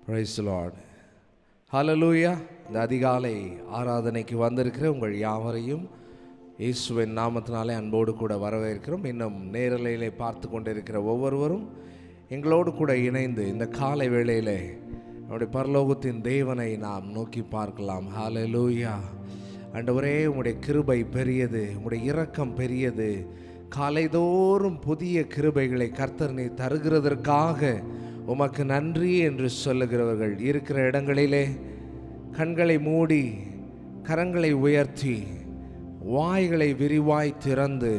Praise the Lord. ஹல்லேலூயா. இந்த அதிகாலை ஆராதனைக்கு வந்திருக்கிற உங்கள் யாவரையும் இயேசுவின் நாமத்தினாலே அன்போடு கூட வரவேற்கிறோம். இன்னும் நேரலையிலே பார்த்து கொண்டிருக்கிற ஒவ்வொருவரும் எங்களோடு கூட இணைந்து இந்த காலை வேளையிலே நம்முடைய பரலோகத்தின் தேவனை நாம் நோக்கி பார்க்கலாம். ஹல்லேலூயா. ஆண்டவரே, உம்முடைய கிருபை பெரியது, உம்முடைய இரக்கம் பெரியது. காலைதோறும் புதிய கிருபைகளை கர்த்தர் நீ தருகிறதற்காக உமக்கு நன்றி என்று சொல்லுகிறவர்கள் இருக்கிற இடங்களிலே கண்களை மூடி கரங்களை உயர்த்தி வாய்களை விரிவாய் திறந்து,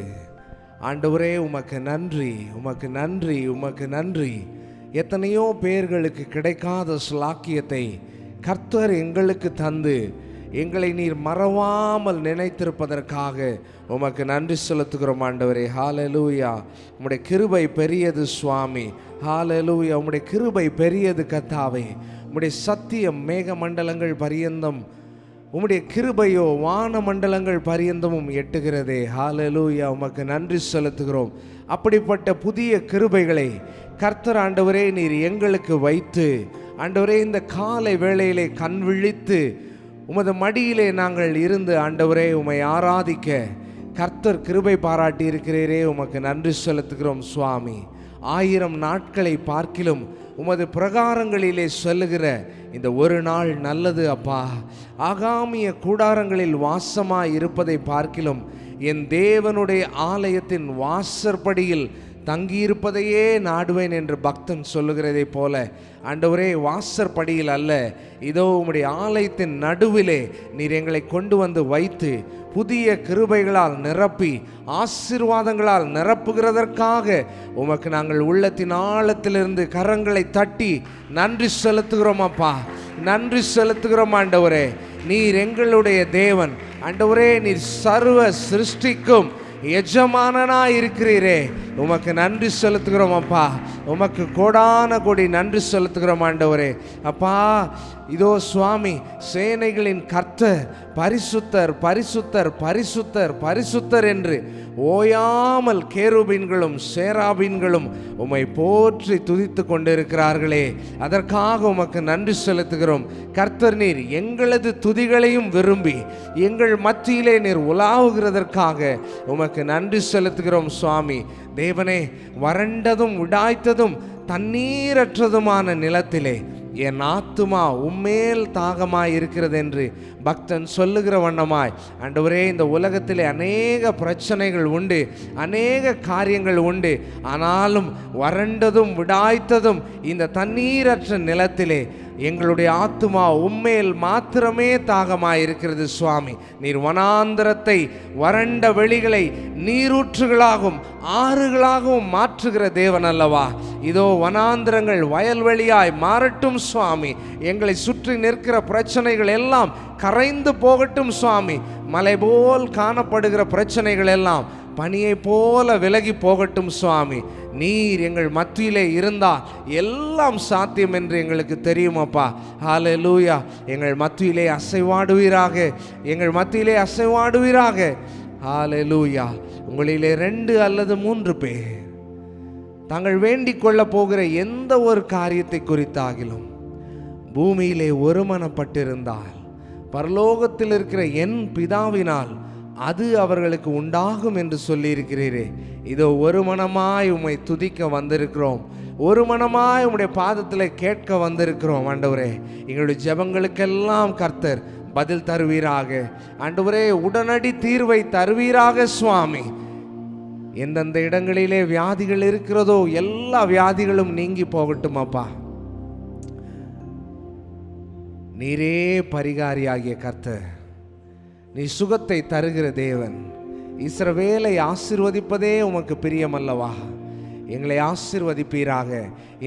ஆண்டவரே உமக்கு நன்றி, உமக்கு நன்றி, உமக்கு நன்றி. எத்தனையோ பேர்களுக்கு கிடைக்காத ஸ்லாக்கியத்தை கர்த்தர் எங்களுக்கு தந்து எங்களை நீர் மறவாமல் நினைத்திருப்பதற்காக உமக்கு நன்றி செலுத்துகிறோம் ஆண்டவரே. ஹல்லேலூயா. உம்முடைய கிருபை பெரியது சுவாமி. ஹல்லேலூயா. உம்முடைய கிருபை பெரியது கர்த்தாவே. உம்முடைய சத்தியம் மேக மண்டலங்கள் பரியந்தம், உம்முடைய கிருபையோ வான மண்டலங்கள் பரியந்தமும் எட்டுகிறதே. ஹல்லேலூயா. உமக்கு நன்றி செலுத்துகிறோம். அப்படிப்பட்ட புதிய கிருபைகளை கர்த்தர் ஆண்டவரே நீர் எங்களுக்கு வைத்து, ஆண்டவரே இந்த காலை வேளையிலே கண் விழித்து உமது மடியிலே நாங்கள் இருந்து ஆண்டவரே உம்மை ஆராதிக்க கர்த்தர் கிருபை பாராட்டி இருக்கிறீரே. உமக்கு நன்றி செலுத்துகிறோம் சுவாமி. 1000 நாட்களை பார்க்கிலும் உமது பிரகாரங்களிலே சொல்லுகிற இந்த ஒரு நாள் நல்லது அப்பா. ஆகாமிய கூடாரங்களில் வாசமாய் இருப்பதை பார்க்கிலும் என் தேவனுடைய ஆலயத்தின் வாசற்படியில் தங்கியிருப்பதையே நாடுவேன் என்று பக்தன் சொல்லுகிறதை போல ஆண்டவரே, வாசற்படியில் அல்ல, இதோ உம்முடைய ஆலயத்தின் நடுவிலே நீர் எங்களை கொண்டு வந்து வைத்து புதிய கிருபைகளால் நிரப்பி ஆசீர்வாதங்களால் நிரப்புகிறதற்காக உமக்கு நாங்கள் உள்ளத்தின் ஆழத்திலிருந்து கரங்களை தட்டி நன்றி செலுத்துகிறோம் அப்பா. நன்றி செலுத்துகிறோம் ஆண்டவரே. நீர் எங்களுடைய தேவன் ஆண்டவரே. நீர் சர்வ சிருஷ்டிக்கும் எஜமானனாய் இருக்கிறீரே. உமக்கு நன்றி செலுத்துகிறோம் அப்பா. உமக்கு கோடான கோடி நன்றி செலுத்துகிறோம் ஆண்டவரே. அப்பா, இதோ சுவாமி, சேனைகளின் கர்த்தர் பரிசுத்தர் பரிசுத்தர் பரிசுத்தர் பரிசுத்தர் என்று ஓயாமல் கேருபீன்களும் சேராபீன்களும் உம்மை போற்றி துதித்து கொண்டிருக்கிறார்களே. அதற்காக உமக்கு நன்றி செலுத்துகிறோம் கர்த்தர். நீர் எங்களது துதிகளையும் விரும்பி எங்கள் மத்தியிலே நீர் உலாவுகிறதற்காக உமக்கு நன்றி செலுத்துகிறோம் சுவாமி. தேவனே, வறண்டதும் விடாய்த்ததும் தண்ணீரற்றதுமான நிலத்திலே என் ஆத்துமா உம்மேல் தாகமாய் இருக்கிறது என்று பக்தன் சொல்லுகிற வண்ணமாய் ஆண்டவரே, இந்த உலகத்திலே அநேக பிரச்சனைகள் உண்டு, அநேக காரியங்கள் உண்டு. ஆனாலும் வறண்டதும் விடாய்த்ததும் இந்த தண்ணீரற்ற நிலத்திலே எங்களுடைய ஆத்துமா உம்மேல் மாத்திரமே தாகமாய் இருக்கிறது சுவாமி. நீர் வனாந்தரத்தை வறண்ட வெளிகளை நீரூற்றுகளாகவும் ஆறுகளாகவும் மாற்றுகிற தேவன் அல்லவா. இதோ வனாந்திரங்கள் வயல்வெளியாய் மாறட்டும் சுவாமி. எங்களை சுற்றி நிற்கிற பிரச்சனைகள் எல்லாம் கரைந்து போகட்டும் சுவாமி. மலை போல் காணப்படுகிற பிரச்சனைகள் எல்லாம் பனியை போல விலகி போகட்டும் சுவாமி. நீர் எங்கள் மத்தியிலே இருந்தால் எல்லாம் சாத்தியம் என்று எங்களுக்கு தெரியுமப்பா. ஹல்லேலூயா. எங்கள் மத்தியிலே அசைவாடுவீராக, எங்கள் மத்தியிலே அசைவாடுவீராக. ஹல்லேலூயா. உங்களிலே 2 அல்லது 3 பேர் தாங்கள் வேண்டிக் கொள்ள போகிற எந்த ஒரு காரியத்தை குறித்தாகிலும் பூமியிலே ஒருமனப்பட்டிருந்தால் பரலோகத்தில் இருக்கிற என் பிதாவினால் அது அவர்களுக்கு உண்டாகும் என்று சொல்லியிருக்கிறீரே. இதோ ஒரு மனமாய் உம்மை துதிக்க வந்திருக்கிறோம், ஒரு மனமாய் உம்முடைய பாதத்தில் கேட்க வந்திருக்கிறோம் ஆண்டவரே. எங்களுடைய ஜெபங்களுக்கெல்லாம் கர்த்தர் பதில் தருவீராக ஆண்டவரே. உடனடி தீர்வை தருவீராக சுவாமி. எந்தெந்த இடங்களிலே வியாதிகள் இருக்கிறதோ எல்லா வியாதிகளும் நீங்கி போகட்டும் அப்பா. நீரே பரிகாரியாகிய கர்த்தர், நீ சுகத்தை தருகிற தேவன். இஸ்ரவேலை ஆசீர்வதிப்பதே உமக்கு பிரியமல்லவா. எங்களை ஆசீர்வதிப்பீராக.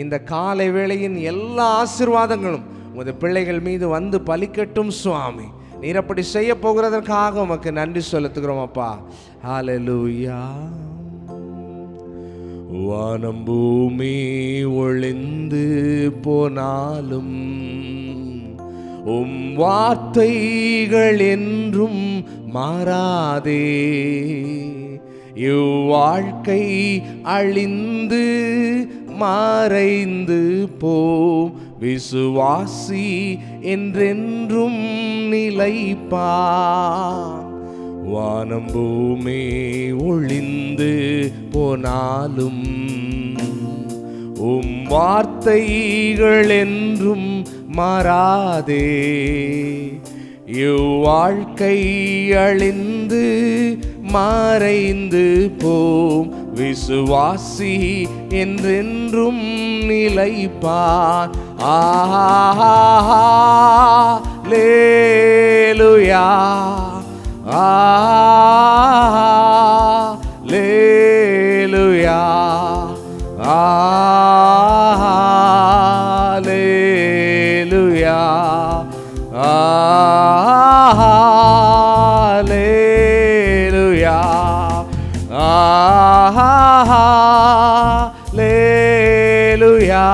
இந்த காலை வேளையின் எல்லா ஆசீர்வாதங்களும் உமது பிள்ளைகள் மீது வந்து பலிக்கட்டும் சுவாமி. நீர் அப்படி செய்ய போகிறதற்காக உமக்கு நன்றி செலுத்துகிறோம் அப்பா. ஹல்லேலூயா. வானம் பூமி ஒளிந்து போனாலும் உம் வார்த்தைகள் என்றும் மாறாதே. இவ்வாழ்க்கை அழிந்து மறைந்து போம். விசுவாசி என்றென்றும் நிலைப்பான். வானம் பூமி ஒளிந்து போனாலும் உம் வார்த்தைகள் என்றும் மாறாதே. இவ்வாழ்க்கை அழிந்து மறைந்து போம். விசுவாசி என்றென்றும் நிலைப்பான். அல்லேலூயா, அல்லேலூயா, அல்லேலூயா, அல்லேலூயா, அல்லேலூயா,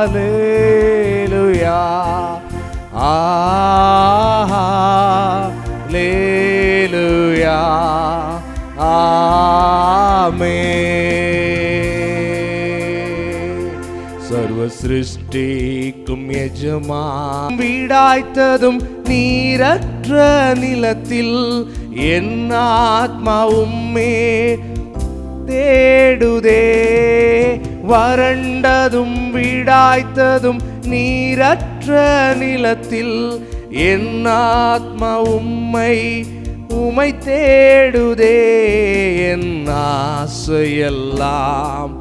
அல்லேலூயா, அல்லேலூயா, ஆமென். சர்வ சிருஷ்டிக்கும் எஜமான் வீடாய்த்ததும் நீரற்ற நிலத்தில் என் ஆத்மா உம்மே தேடுதே. வறண்டதும் வீடாய்த்ததும் நீரற்ற நிலத்தில் என் ஆத்மா உம்மை தேடுதே. என் ஆசையெல்லாம்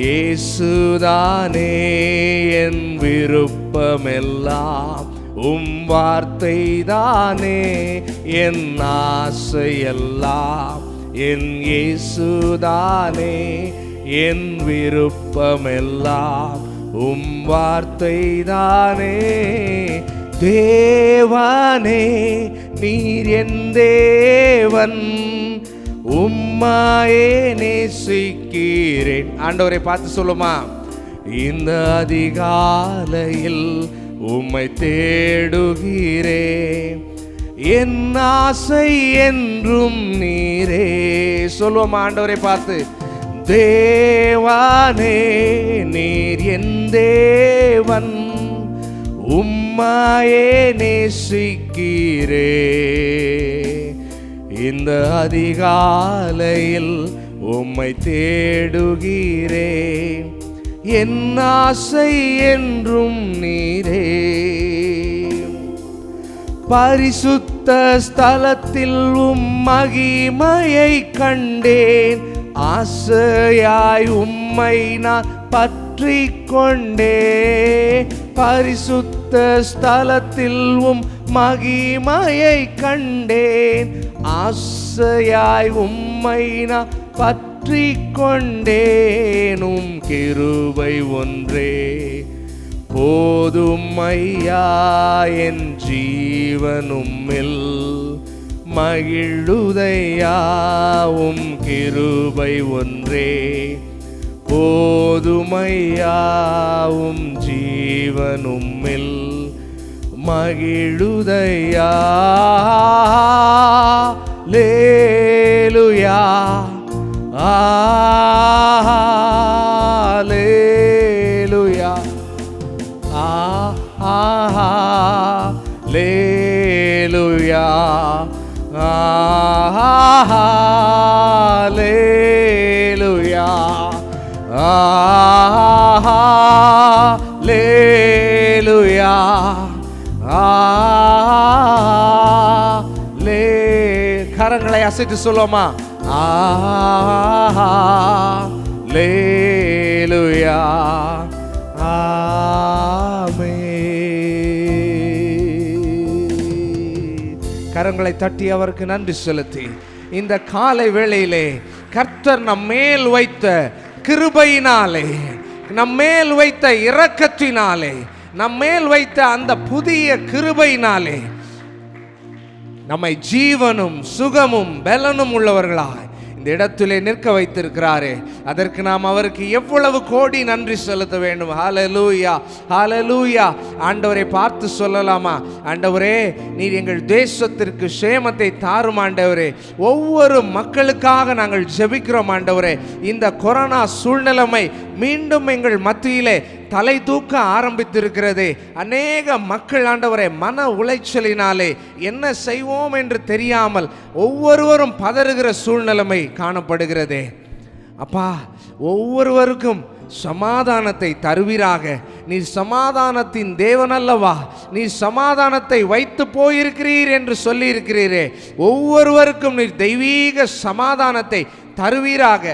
இயேசுதானே. என் விருப்பமெல்லாம் உம் வார்த்தை தானே. என் ஆசையெல்லாம் என் இயேசுதானே. என் விருப்பமெல்லாம் உம் வார்த்தை தானே. தேவனே நீர் என் தேவன், உம்மாயே நேசிக்கிறேன். ஆண்டவரை பார்த்து சொல்லுமா, இந்த அதிகாலையில் உம்மை தேடுகிறேன். என் ஆசை என்றும் நீரே. சொல்லுவோமா ஆண்டவரை பார்த்து, தேவனே நீர் என் தேவன், உம்மாயே நேசிக்கிறேன். இந்த அதிகாலையில் உம்மை தேடுகிறேன். என் ஆசை என்றும் நீரே. பரிசுத்த ஸ்தலத்தில் உம் மகிமையை கண்டேன். ஆசையாய் உம்மை நான் பற்றி கொண்டே. பரிசுத்த ஸ்தலத்தில் உம் மகிமையை கண்டேன். ஆசையாய் உம்மை நான் பற்றி கொண்டேன். உம் கிருபை ஒன்றே போதும் ஐயா. என் ஜீவனும்மில் மகிழுதையா. உம் கிருபை ஒன்றே போதுமையா. உம் ஜீவனும்மில் மகிழுதையா. லேலுயா, லேலுயா, லேலுயா, லேலுயா, லேலுயா, கரங்களை அசைத்து சொல்லுவோமா, லேலுயா, கரங்களை தட்டி அவருக்கு நன்றி செலுத்தி இந்த காலை வேளையிலே கர்த்தர் நம்மேல் வைத்த கிருபையினாலே, நம்மேல் வைத்த இரக்கத்தினாலே, நம்மேல் வைத்த அந்த புதிய கிருபையினாலே நம்மை ஜீவனும் சுகமும் பலனும் உள்ளவர்களாய் இந்த இடத்திலே நிற்க வைத்திருக்கிறாரே, அதற்கு நாம் அவருக்கு எவ்வளவு கோடி நன்றி செலுத்த வேண்டும். ஹல்லேலூயா, ஹல்லேலூயா. ஆண்டவரை பார்த்து சொல்லலாமா, ஆண்டவரே நீர் எங்கள் தேசத்திற்கு சேமத்தை தாரும் ஆண்டவரே. ஒவ்வொரு மக்களுக்காக நாங்கள் ஜெபிக்கிறோம் ஆண்டவரே. இந்த கொரோனா சூழ்நிலைமை மீண்டும் எங்கள் மத்தியிலே தலை தூக்க ஆரம்பித்திருக்கிறது. அநேக மக்கள் ஆண்டவரே மன உளைச்சலினாலே என்ன செய்வோம் என்று தெரியாமல் ஒவ்வொருவரும் பதறுகிற சூழ்நிலைமை காணப்படுகிறதே. அப்பா, ஒவ்வொருவருக்கும் சமாதானத்தை தருவீராக. நீ சமாதானத்தின் தேவன் அல்லவா, நீ சமாதானத்தை வைத்து போயிருக்கிறீர் என்று சொல்லி இருக்கிறீரே. ஒவ்வொருவருக்கும் நீர் தெய்வீக சமாதானத்தை தருவீராக,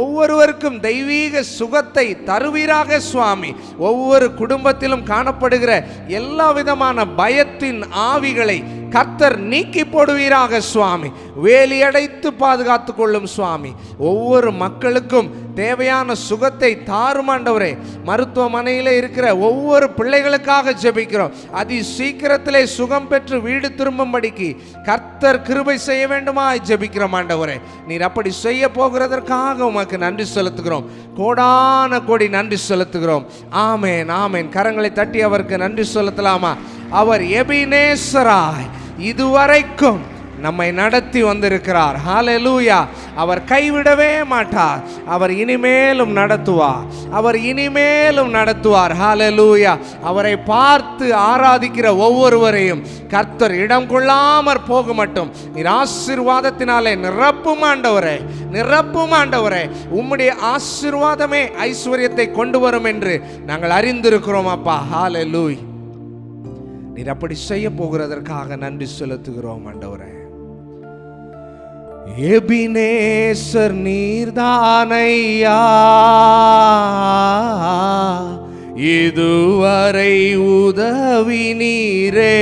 ஒவ்வொருவருக்கும் தெய்வீக சுகத்தை தருவீராக சுவாமி. ஒவ்வொரு குடும்பத்திலும் காணப்படுகிற எல்லா விதமான பயத்தின் ஆவிகளை கர்த்தர் நீக்கி போடுவீராக சுவாமி. வேலி அடைத்து பாதுகாத்து கொள்ளும் சுவாமி. ஒவ்வொரு மக்களுக்கும் தேவையான சுகத்தை தாரும் ஆண்டவரே. மருத்துவமனையில் இருக்கிற ஒவ்வொரு பிள்ளைகளுக்காக ஜெபிக்கிறோம். அதி சீக்கிரத்திலே சுகம் பெற்று வீடு திரும்பும்படிக்கு கர்த்தர் கிருபை செய்ய வேண்டுமா ஜெபிக்கிறோம் ஆண்டவரே. நீர் அப்படி செய்ய போகிறதற்காக உமக்கு நன்றி செலுத்துகிறோம். கோடான கோடி நன்றி செலுத்துகிறோம். ஆமேன், ஆமேன். கரங்களை தட்டி அவருக்கு நன்றி செலுத்தலாமா? அவர் எபினேசராய் இதுவரைக்கும் நம்மை நடத்தி வந்திருக்கிறார். ஹல்லேலூயா. அவர் கைவிடவே மாட்டார். அவர் இனிமேலும் நடத்துவார். அவர் இனிமேலும் நடத்துவார். ஹல்லேலூயா. அவரை பார்த்து ஆராதிக்கிற ஒவ்வொருவரையும் கர்த்தர் இடம் கொள்ளாமற் போக மட்டும் நீர் ஆசீர்வாதத்தினாலே நிரப்பும் ஆண்டவரே, நிரப்பும் ஆண்டவரே. உம்முடைய ஆசீர்வாதமே ஐஸ்வர்யத்தை கொண்டு வரும் என்று நாங்கள் அறிந்திருக்கிறோம் அப்பா. ஹல்லேலூயா. நீர் அப்படி செய்ய போகிறதற்காக நன்றி செலுத்துகிறோம் ஆண்டவரே. எபினேசர் நீர்தானையா, இதுவரை உதவி நீரே.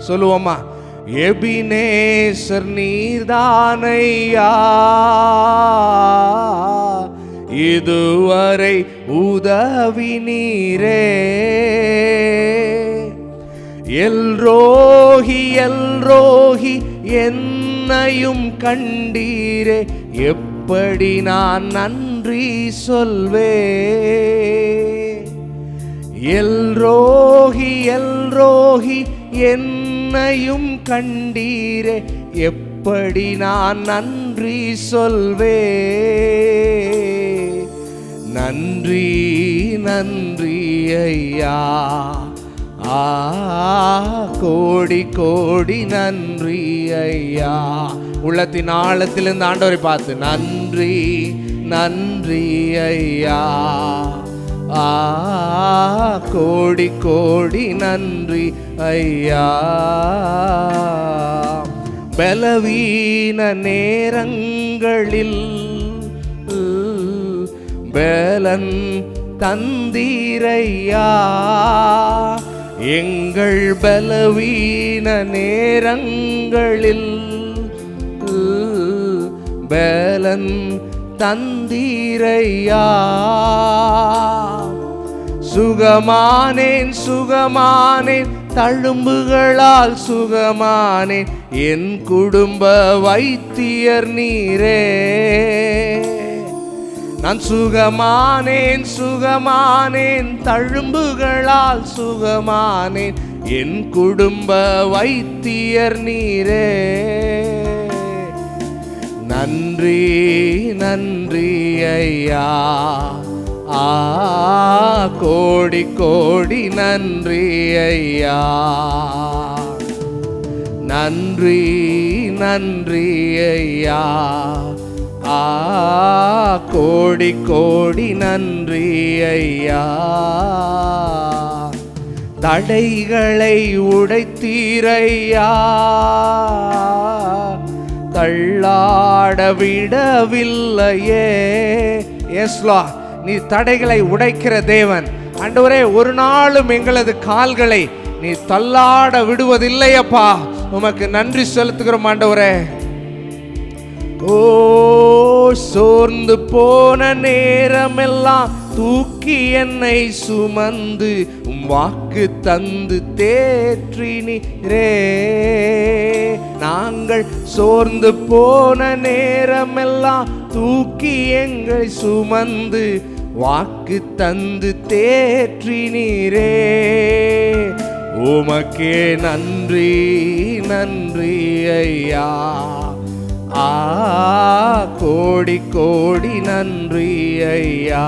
சொல்லுவோமா? எபினேசர் நீர்தானையா, இதுவரை உதவி நீரே. எல்ரோஹி எல்ரோஹி என்னையும் கண்டீரே, எப்படி நான் நன்றி சொல்வே. எல்ரோஹி எல்ரோஹி என்னையும் கண்டீரே, எப்படி நான் நன்றி சொல்வே. நன்றி நன்றி ஐயா, கோடி கோடி நன்றி ஐயா. உள்ளத்தின் ஆழத்திலிருந்து ஆண்டவரை பார்த்து நன்றி நன்றி ஐயா, கோடி கோடி நன்றி ஐயா. பலவீன நேரங்களில் பலன் தந்தீரையா. எங்கள் பலவீன நேரங்களில் பலன் தந்தீரையா. சுகமானேன் சுகமானேன் தழும்புகளால் சுகமானேன், என் குடும்ப வைத்தியர் நீரே. நான் சுகமானேன் சுகமானேன் தழும்புகளால் சுகமானேன், என் குடும்ப வைத்தியர் நீரே. நன்றி நன்றி ஐயா, கோடி கோடி நன்றி ஐயா. நன்றி நன்றி ஐயா, கோடி கோடி நன்றி ஐயா. தடைகளை உடைத்தீரையா, தள்ளாட விடவில்லையே. எஸ்லா, நீ தடைகளை உடைக்கிற தேவன் ஆண்டவரே. ஒரு நாளும் எங்களது கால்களை நீ தள்ளாட விடுவதில்லையப்பா. உமக்கு நன்றி செலுத்துகிறோம் ஆண்டவரே. ஓ, சோர்ந்து போன நேரமெல்லாம் தூக்கி என்னை சுமந்து வாக்கு தந்து தேற்றினீரே. நாங்கள் சோர்ந்து போன நேரமெல்லாம் தூக்கி எங்களை சுமந்து வாக்கு தந்து தேற்றினீரே. உமக்கே நன்றி நன்றி ஐயா. கோடி கோடி நன்றி ஐயா.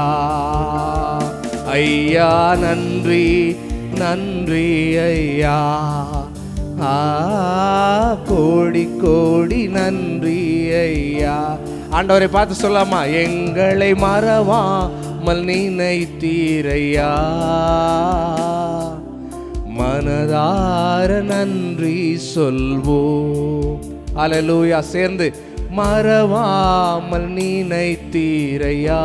ஐயா நன்றி நன்றி ஐயா. கோடி கோடி நன்றி ஐயா. ஆண்டவரை பார்த்து சொல்லாமா? எங்களை மறவாமல் நினைத்தீரையா. மனதார நன்றி சொல்வோம். அல்லேலூயா. சேர்ந்து மறவாமல் நினைத்தீரையா.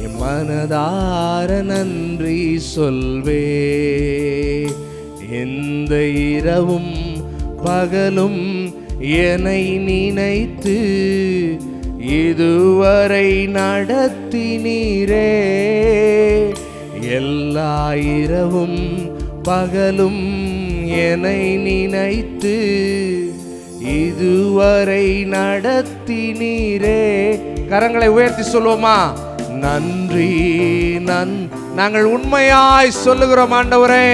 என் மனதார நன்றி சொல்வே. எந்த இரவும் பகலும் என்னை நினைத்து இதுவரை நடத்தினீரே. எல்லா இரவும் பகலும் என்னை நினைத்து இதுவரை நடத்தினீரே. கரங்களை உயர்த்தி சொல்வோமா? நன்றி நாங்கள் உண்மையாய் சொல்லுகிறோம் ஆண்டவரே.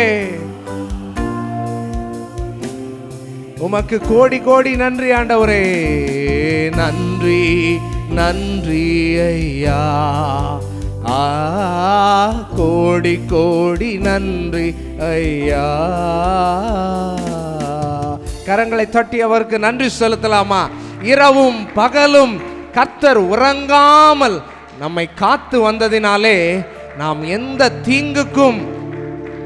உமக்கு கோடி கோடி நன்றி ஆண்டவரே. நன்றி நன்றி ஐயா. கோடி கோடி நன்றி ஐயா. கரங்களை தட்டி அவருக்கு நன்றி செலுத்தலாமா? இரவும் பகலும் கர்த்தர் உறங்காமல் நம்மை காத்து வந்ததினாலே நாம் எந்த தீங்குக்கும்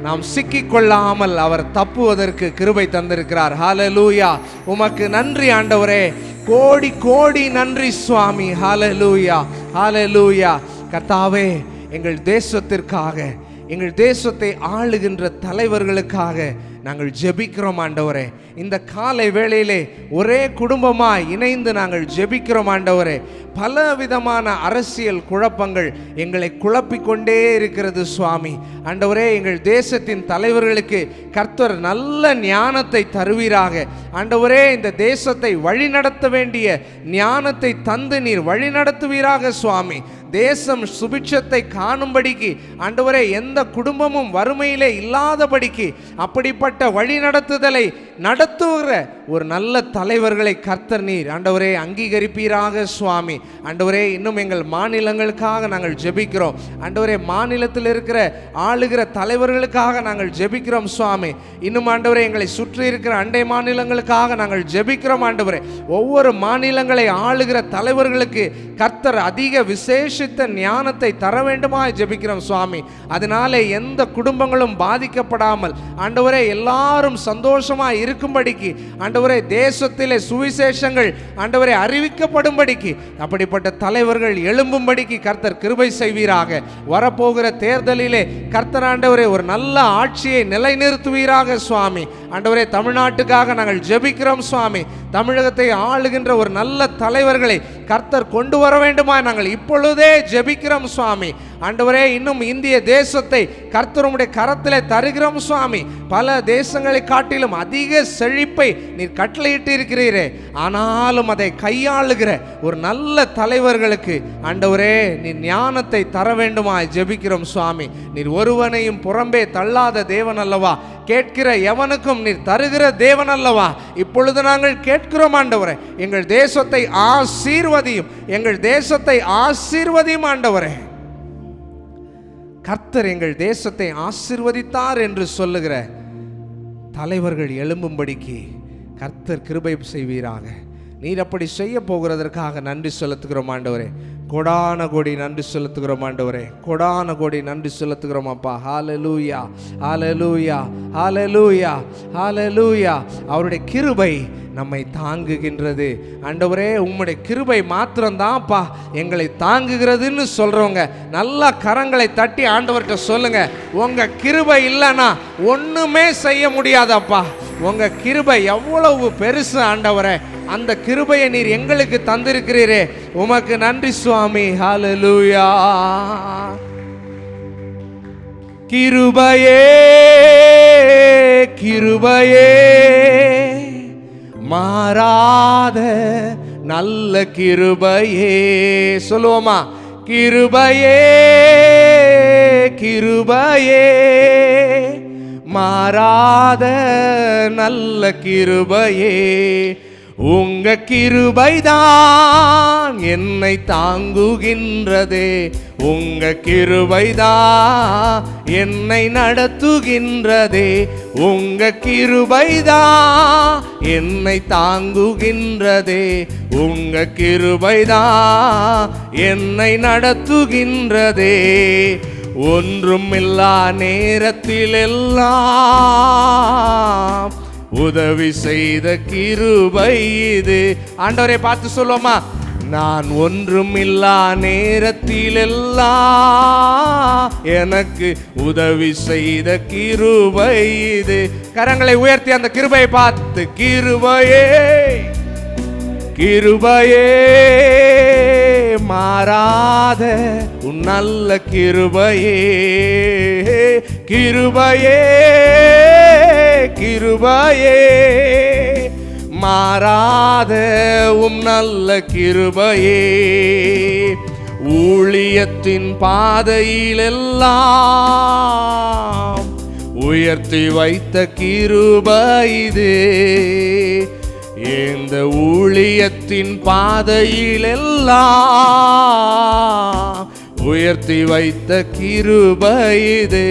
நாம் சிக்கிக்கொள்ளாமல் அவர் தப்புவதற்கு கிருபை தந்திருக்கிறார். ஹல்லேலூயா. உமக்கு நன்றி ஆண்டவரே. கோடி கோடி நன்றி சுவாமி. ஹல்லேலூயா ஹல்லேலூயா. கர்த்தாவே, எங்கள் தேசத்திற்காக, எங்கள் தேசத்தை ஆளுகின்ற தலைவர்களுக்காக நாங்கள் ஜெபிக்கிறோம் ஆண்டவரே. இந்த காலை வேளையிலே ஒரே குடும்பமாய் இணைந்து நாங்கள் ஜெபிக்கிறோம் ஆண்டவரே. பல விதமான அரசியல் குழப்பங்கள் எங்களை குழப்பிக்கொண்டே இருக்கிறது சுவாமி. ஆண்டவரே, எங்கள் தேசத்தின் தலைவர்களுக்கு கர்த்தர் நல்ல ஞானத்தை தருவீராக. ஆண்டவரே, இந்த தேசத்தை வழிநடத்த வேண்டிய ஞானத்தை தந்து நீர் வழிநடத்துவீராக சுவாமி. தேசம் சுபிட்சத்தை காணும்படிக்கு ஆண்டவரே, எந்த குடும்பமும் வறுமையிலே இல்லாதபடிக்கு அப்படிப்பட்ட வழிநடத்துதலை நடத்துகிற ஒரு நல்ல தலைவர்களை கர்த்தர் நீர் ஆண்டவரே அங்கீகரிப்பீராக சுவாமி. ஆண்டவரே, இன்னும் எங்கள் மாநிலங்களுக்காக நாங்கள் ஜெபிக்கிறோம் ஆண்டவரே. மாநிலத்தில் இருக்கிற ஆளுகிற தலைவர்களுக்காக நாங்கள் ஜெபிக்கிறோம் சுவாமி. இன்னும் ஆண்டவரே, எங்களை சுற்றி இருக்கிற அண்டை மாநிலங்களுக்காக நாங்கள் ஜெபிக்கிறோம் ஆண்டவரே. ஒவ்வொரு மாநிலங்களை ஆளுகிற தலைவர்களுக்கு கர்த்தர் அதிக விசேஷித்த ஞானத்தை தர வேண்டுமா ஜெபிக்கிறோம் சுவாமி. அதனாலே எந்த குடும்பங்களும் பாதிக்கப்படாமல் ஆண்டவரே எல்லாரும் சந்தோஷமா இருக்கும்படிக்கு ஆண்டவரே, தேசத்திலே சுவிசேஷங்கள் ஆண்டவரே அறிவிக்கப்படும்படிக்கு அப்படிப்பட்ட தலைவர்கள் எழும்பும்படிக்கு கர்த்தர் கிருபை செய்வீராக. வரப்போகிற தேர்தலிலே கர்த்தர் ஆண்டவரே ஒரு நல்ல ஆட்சியை நிலைநிறுத்துவீராக சுவாமி. ஆண்டவரே, தமிழ்நாட்டுக்காக நாங்கள் ஜெபிக்கிறோம் சுவாமி. தமிழகத்தை ஆளுகின்ற ஒரு நல்ல தலைவர்களை கர்த்தர் கொண்டு வர வேண்டுமா நாங்கள் இப்பொழுதே ஜெபிக்கிறோம் சுவாமி. ஆண்டவரே, இன்னும் இந்திய தேசத்தை கர்த்தர் உம்முடைய கரத்திலே தருகிறோம் சுவாமி. பல தேசங்களை காட்டிலும் அதிக செழிப்பை நீர் கட்டளையிட்டு இருக்கிறீரே. ஆனாலும் அதை கையாளுகிற ஒரு நல்ல தலைவர்களுக்கு ஆண்டவரே நீர் ஞானத்தை தர வேண்டுமா ஜெபிக்கிறோம் சுவாமி. நீர் ஒருவனையும் புறம்பே தள்ளாத தேவன் அல்லவா? கேட்கிற எவனுக்கும் நீர் தருகிற தேவன் அல்லவா? இப்பொழுது நாங்கள் கேட்கிறோம் ஆண்டவரே, எங்கள் தேசத்தை ஆசீர்வதியும், எங்கள் தேசத்தை ஆசீர்வதியும் ஆண்டவரே. கர்த்தர் எங்கள் தேசத்தை ஆசீர்வதித்தார் என்று சொல்லுகிற தலைவர்கள் எழும்பும்படிக்கு கர்த்தர் கிருபை செய்வீராக. நீர் அப்படி செய்ய போகிறதற்காக நன்றி செலுத்துகிறோம் ஆண்டவரே. கொடான கோடி நன்றி செலுத்துகிறோம் ஆண்டவரே. கொடான கோடி நன்றி செலுத்துகிறோம் அப்பா. ஹல்லேலூயா ஹல்லேலூயா ஹல்லேலூயா ஹல்லேலூயா. அவருடைய கிருபை நம்மை தாங்குகின்றது ஆண்டவரே. உம்முடைய கிருபை மாத்திரம்தான்ப்பா எங்களை தாங்குகிறதுன்னு சொல்றவங்க நல்லா கரங்களை தட்டி ஆண்டவர்கிட்ட சொல்லுங்க, உங்க கிருபை இல்லைன்னா ஒண்ணுமே செய்ய முடியாதப்பா. உங்க கிருபை எவ்வளவு பெருசு ஆண்டவரே. அந்த கிருபையை நீர் எங்களுக்கு தந்திருக்கிறீரே, உமக்கு நன்றி சுவாமி. ஹல்லேலூயா. கிருபையே கிருபையே மாறாத நல்ல கிருபையே. சொல்லுவோமா? கிருபையே கிருபையே மாறாத நல்ல கிருபையே. உங்க கிருபைதான் என்னை தாங்குகின்றதே, உங்க கிருபைதான் என்னை நடத்துகின்றதே, உங்க கிருபைதான் என்னை தாங்குகின்றதே, உங்க கிருபைதான் என்னை நடத்துகின்றதே. ஒன்றுமில்லா நேரத்திலெல்லாம் உதவி செய்த கிருபை இது. ஆண்டவரை பார்த்து சொல்லுவோமா? நான் ஒன்றுமில்லா நேரத்திலெல்லாம் எனக்கு உதவி செய்த கிருபை இது. கரங்களை உயர்த்தி அந்த கிருபையை பார்த்து, கிருபையே கிருபையே மாறாத உன் நல்ல கிருபையே. கிருபையே கிருபையே மாறாத உம் நல்ல கிருபையே. ஊழியத்தின் பாதையிலெல்லாம் உயர்த்தி வைத்த கிருபை இது. இந்த ஊழியத்தின் பாதையிலெல்லாம் உயர்த்தி வைத்த கிருபை இது.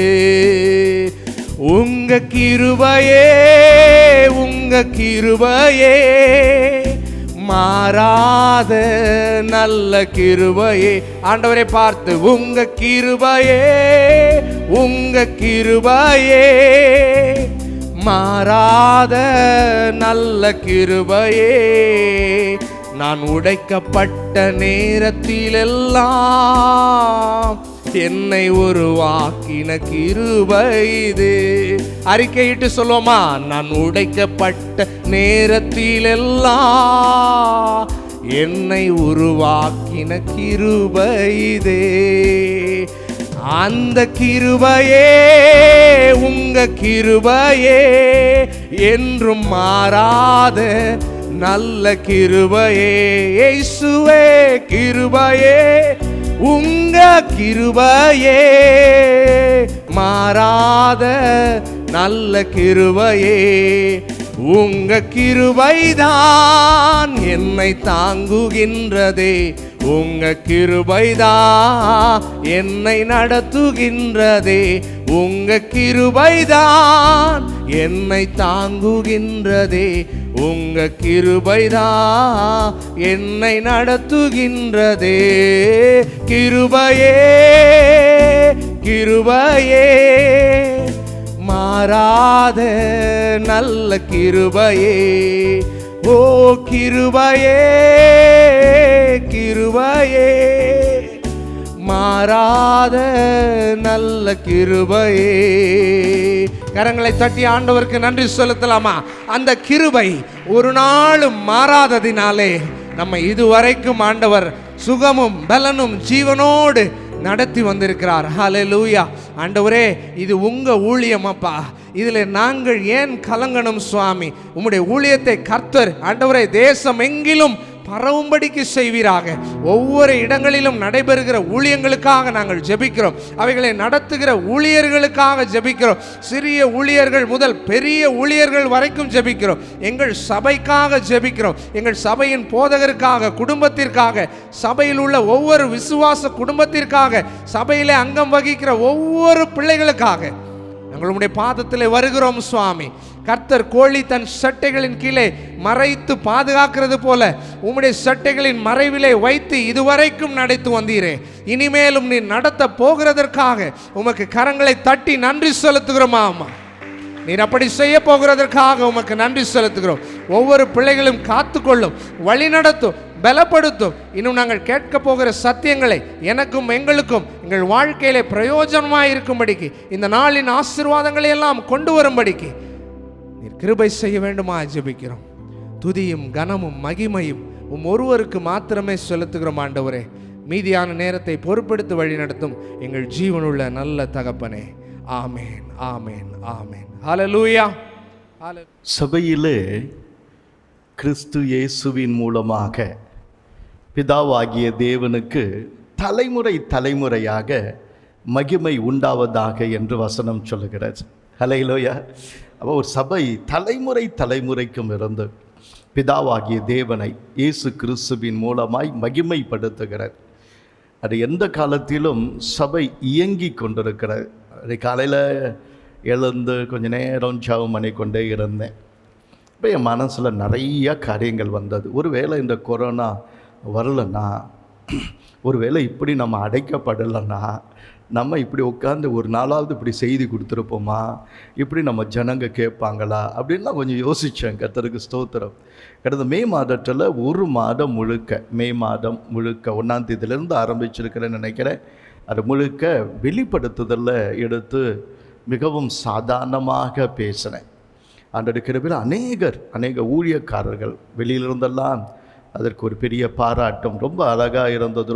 உங்க கிருபையே உங்க கிருபையே மாறாத நல்ல கிருபையே. ஆண்டவரை பார்த்து, உங்க கிருபையே உங்க கிருபையே மாறாத நல்ல கிருபையே. நான் உடைக்கப்பட்ட நேரத்திலெல்லாம் என்னை உருவாக்கின கிருபை இது. அறிக்கையிட்டு சொல்லுவோமா? நான் உடைக்கப்பட்ட நேரத்திலெல்லாம் என்னை உருவாக்கின கிருபை இது. அந்த கிருபையே உங்க கிருபையே என்றும் மாறாத நல்ல கிருபையே. இயேசுவே கிருபையே உங்க கிருபையே மாறாத நல்ல கிருபையே. உங்க கிருபைதான் என்னை தாங்குகின்றதே, உங்க கிருபைதான் என்னை நடத்துகின்றதே, உங்க கிருபைதான் என்னை தாங்குகின்றதே, உங்க கிருபைதான் என்னை நடத்துகின்றதே. கிருபையே கிருபையே மாறாத நல்ல கிருபையே. ஓ கிருபையே கிருபையே மாறாத நல்ல கிருபையே. கரங்களை தட்டி ஆண்டவருக்கு நன்றி செலுத்தலாமா? அந்த கிருபை ஒரு நாளும் மாறாததினாலே நம்ம இதுவரைக்கும் ஆண்டவர் சுகமும் பலனும் ஜீவனோடு நடத்தி வந்திருக்கிறார். ஹல்லேலூயா. ஆண்டவரே, இது உங்க ஊழியம் அப்பா, இதில் நாங்கள் ஏன் கலங்கணும் சுவாமி? உம்முடைய ஊழியத்தை கர்த்தர் ஆண்டவரே தேசம் எங்கிலும் பரவும்படிக்கு செய்வீராக. ஒவ்வொரு இடங்களிலும் நடைபெறுகிற ஊழியங்களுக்காக நாங்கள் ஜெபிக்கிறோம். அவைகளை நடத்துகிற ஊழியர்களுக்காக ஜெபிக்கிறோம். சிறிய ஊழியர்கள் முதல் பெரிய ஊழியர்கள் வரைக்கும் ஜெபிக்கிறோம். எங்கள் சபைக்காக ஜெபிக்கிறோம். எங்கள் சபையின் போதகருக்காக, குடும்பத்திற்காக, சபையில் உள்ள ஒவ்வொரு விசுவாச குடும்பத்திற்காக, சபையிலே அங்கம் வகிக்கிற ஒவ்வொரு பிள்ளைகளுக்காக எங்களுடைய பாதத்தில் வருகிறோம் சுவாமி. கர்த்தர் கோழி தன் சட்டைகளின் கீழே மறைத்து பாதுகாக்கிறது போல உம்முடைய சட்டைகளின் மறைவிலே வைத்து இதுவரைக்கும் நடத்தி வந்தீரே. இனிமேலும் நீ நடத்த போகிறதற்காக உமக்கு கரங்களை தட்டி நன்றி செலுத்துகிறோம். ஆமா, நீர் அப்படி செய்ய போகிறதற்காக உமக்கு நன்றி செலுத்துகிறோம். ஒவ்வொரு பிள்ளைகளும் காத்துக்கொள்ளும், வழி நடத்தும், பலப்படுத்தும். இன்னும் நாங்கள் கேட்க போகிற சத்தியங்களை எனக்கும் எங்களுக்கும் எங்கள் வாழ்க்கையிலே பிரயோஜனமாக இருக்கும்படிக்கு, இந்த நாளின் ஆசீர்வாதங்களை எல்லாம் கொண்டு வரும்படிக்கு நீர் கிருபை செய்ய வேண்டுமா ஜெபிக்கிறோம். துதியும் கனமும் மகிமையும் ஒருவருக்கு மாத்திரமே செலுத்துகிறோம் ஆண்டவரே. மீதியான நேரத்தை பொறுப்பெடுத்து வழி நடத்தும் எங்கள் ஜீவனுள்ள நல்ல தகப்பனே. ஆமேன், ஆமேன், ஆமேன். ஹல்லேலூயா. சபையிலே கிறிஸ்து இயேசுவின் மூலமாக பிதாவாகிய தேவனுக்கு தலைமுறை தலைமுறையாக மகிமை உண்டாவதாக என்று வசனம் சொல்லுகிறது. ஹல்லேலூயா. அப்போ ஒரு சபை தலைமுறை தலைமுறைக்கும் இருந்து பிதாவாகிய தேவனை இயேசு கிறிஸ்துவின் மூலமாய் மகிமைப்படுத்துகிறது. அது எந்த காலத்திலும் சபை இயங்கி கொண்டிருக்கிறது. அது காலையில் எழுந்து கொஞ்ச நேரம் ஜெபம் பண்ணி கொண்டே இருந்தேன். இப்போ என் மனசில் நிறைய காரியங்கள் வந்தது. ஒருவேளை இந்த கொரோனா வரலன்னா, ஒருவேளை இப்படி நம்ம அடைக்கப்படலைன்னா, நம்ம இப்படி உட்காந்து ஒரு நாளாவது இப்படி செய்தி கொடுத்துருப்போமா, இப்படி நம்ம ஜனங்க கேட்பாங்களா அப்படின்லாம் கொஞ்சம் யோசித்தேன். கர்த்தருக்கு ஸ்தோத்திரம். கடந்த மே மாதத்தில் ஒரு மாதம் முழுக்க, மே மாதம் முழுக்க 1ஆம் தேதியிலேருந்து ஆரம்பிச்சிருக்கிறேன்னு நினைக்கிறேன். அது முழுக்க வெளிப்படுத்துதலில் எடுத்து மிகவும் சாதாரணமாக பேசினேன். ஆண்டவருடைய கிருபையில் அநேக ஊழியக்காரர்கள் வெளியிலிருந்தெல்லாம் அதற்கு ஒரு பெரிய பாராட்டம். ரொம்ப அழகாக இருந்தது,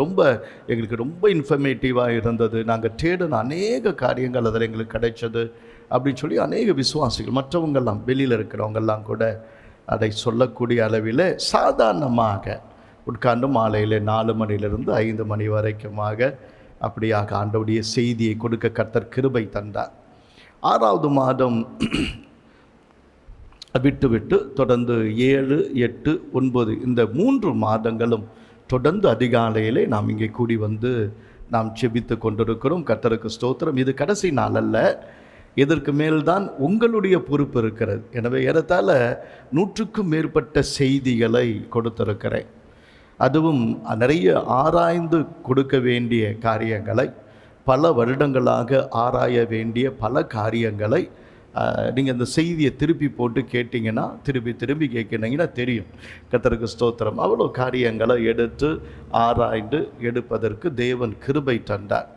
எங்களுக்கு ரொம்ப இன்ஃபர்மேட்டிவாக இருந்தது. நாங்கள் தேடின அநேக காரியங்கள் அதில் எங்களுக்கு கிடைச்சது அப்படின்னு சொல்லி அநேக விசுவாசிகள், மற்றவங்கெல்லாம் வெளியில் இருக்கிறவங்கெல்லாம் கூட அதை சொல்லக்கூடிய அளவில் சாதாரணமாக உட்கார்ந்து மாலையில் 4 மணிலிருந்து 5 மணி வரைக்குமாக அப்படியாக ஆண்டவருடைய செய்தியை கொடுக்க கர்த்தர் கிருபை தந்தார். 6வது மாதம் விட்டு தொடர்ந்து 7, 8, 9 இந்த 3 மாதங்களும் தொடர்ந்து அதிகாலையிலே நாம் இங்கே கூடி வந்து நாம் ஜெபித்து கொண்டிருக்கிறோம். கர்த்தருக்கு ஸ்தோத்திரம். இது கடைசி நாள் அல்ல, இதற்கு மேல்தான் உங்களுடைய பொறுப்பு இருக்கிறது. எனவே ஏறத்தாழ 100க்கும் மேற்பட்ட செய்திகளை கொடுத்திருக்கிறேன். அதுவும் நிறைய ஆராய்ந்து கொடுக்க வேண்டிய காரியங்களை, பல வருடங்களாக ஆராய வேண்டிய பல காரியங்களை நீங்கள் இந்த செய்தியை திருப்பி போட்டு கேட்டிங்கன்னா, திருப்பி கேட்கினீங்கன்னா தெரியும். கர்த்தருக்கு ஸ்தோத்திரம். அவ்வளோ காரியங்களை எடுத்து ஆராய்ந்து எடுப்பதற்கு தேவன் கிருபை தந்தார்.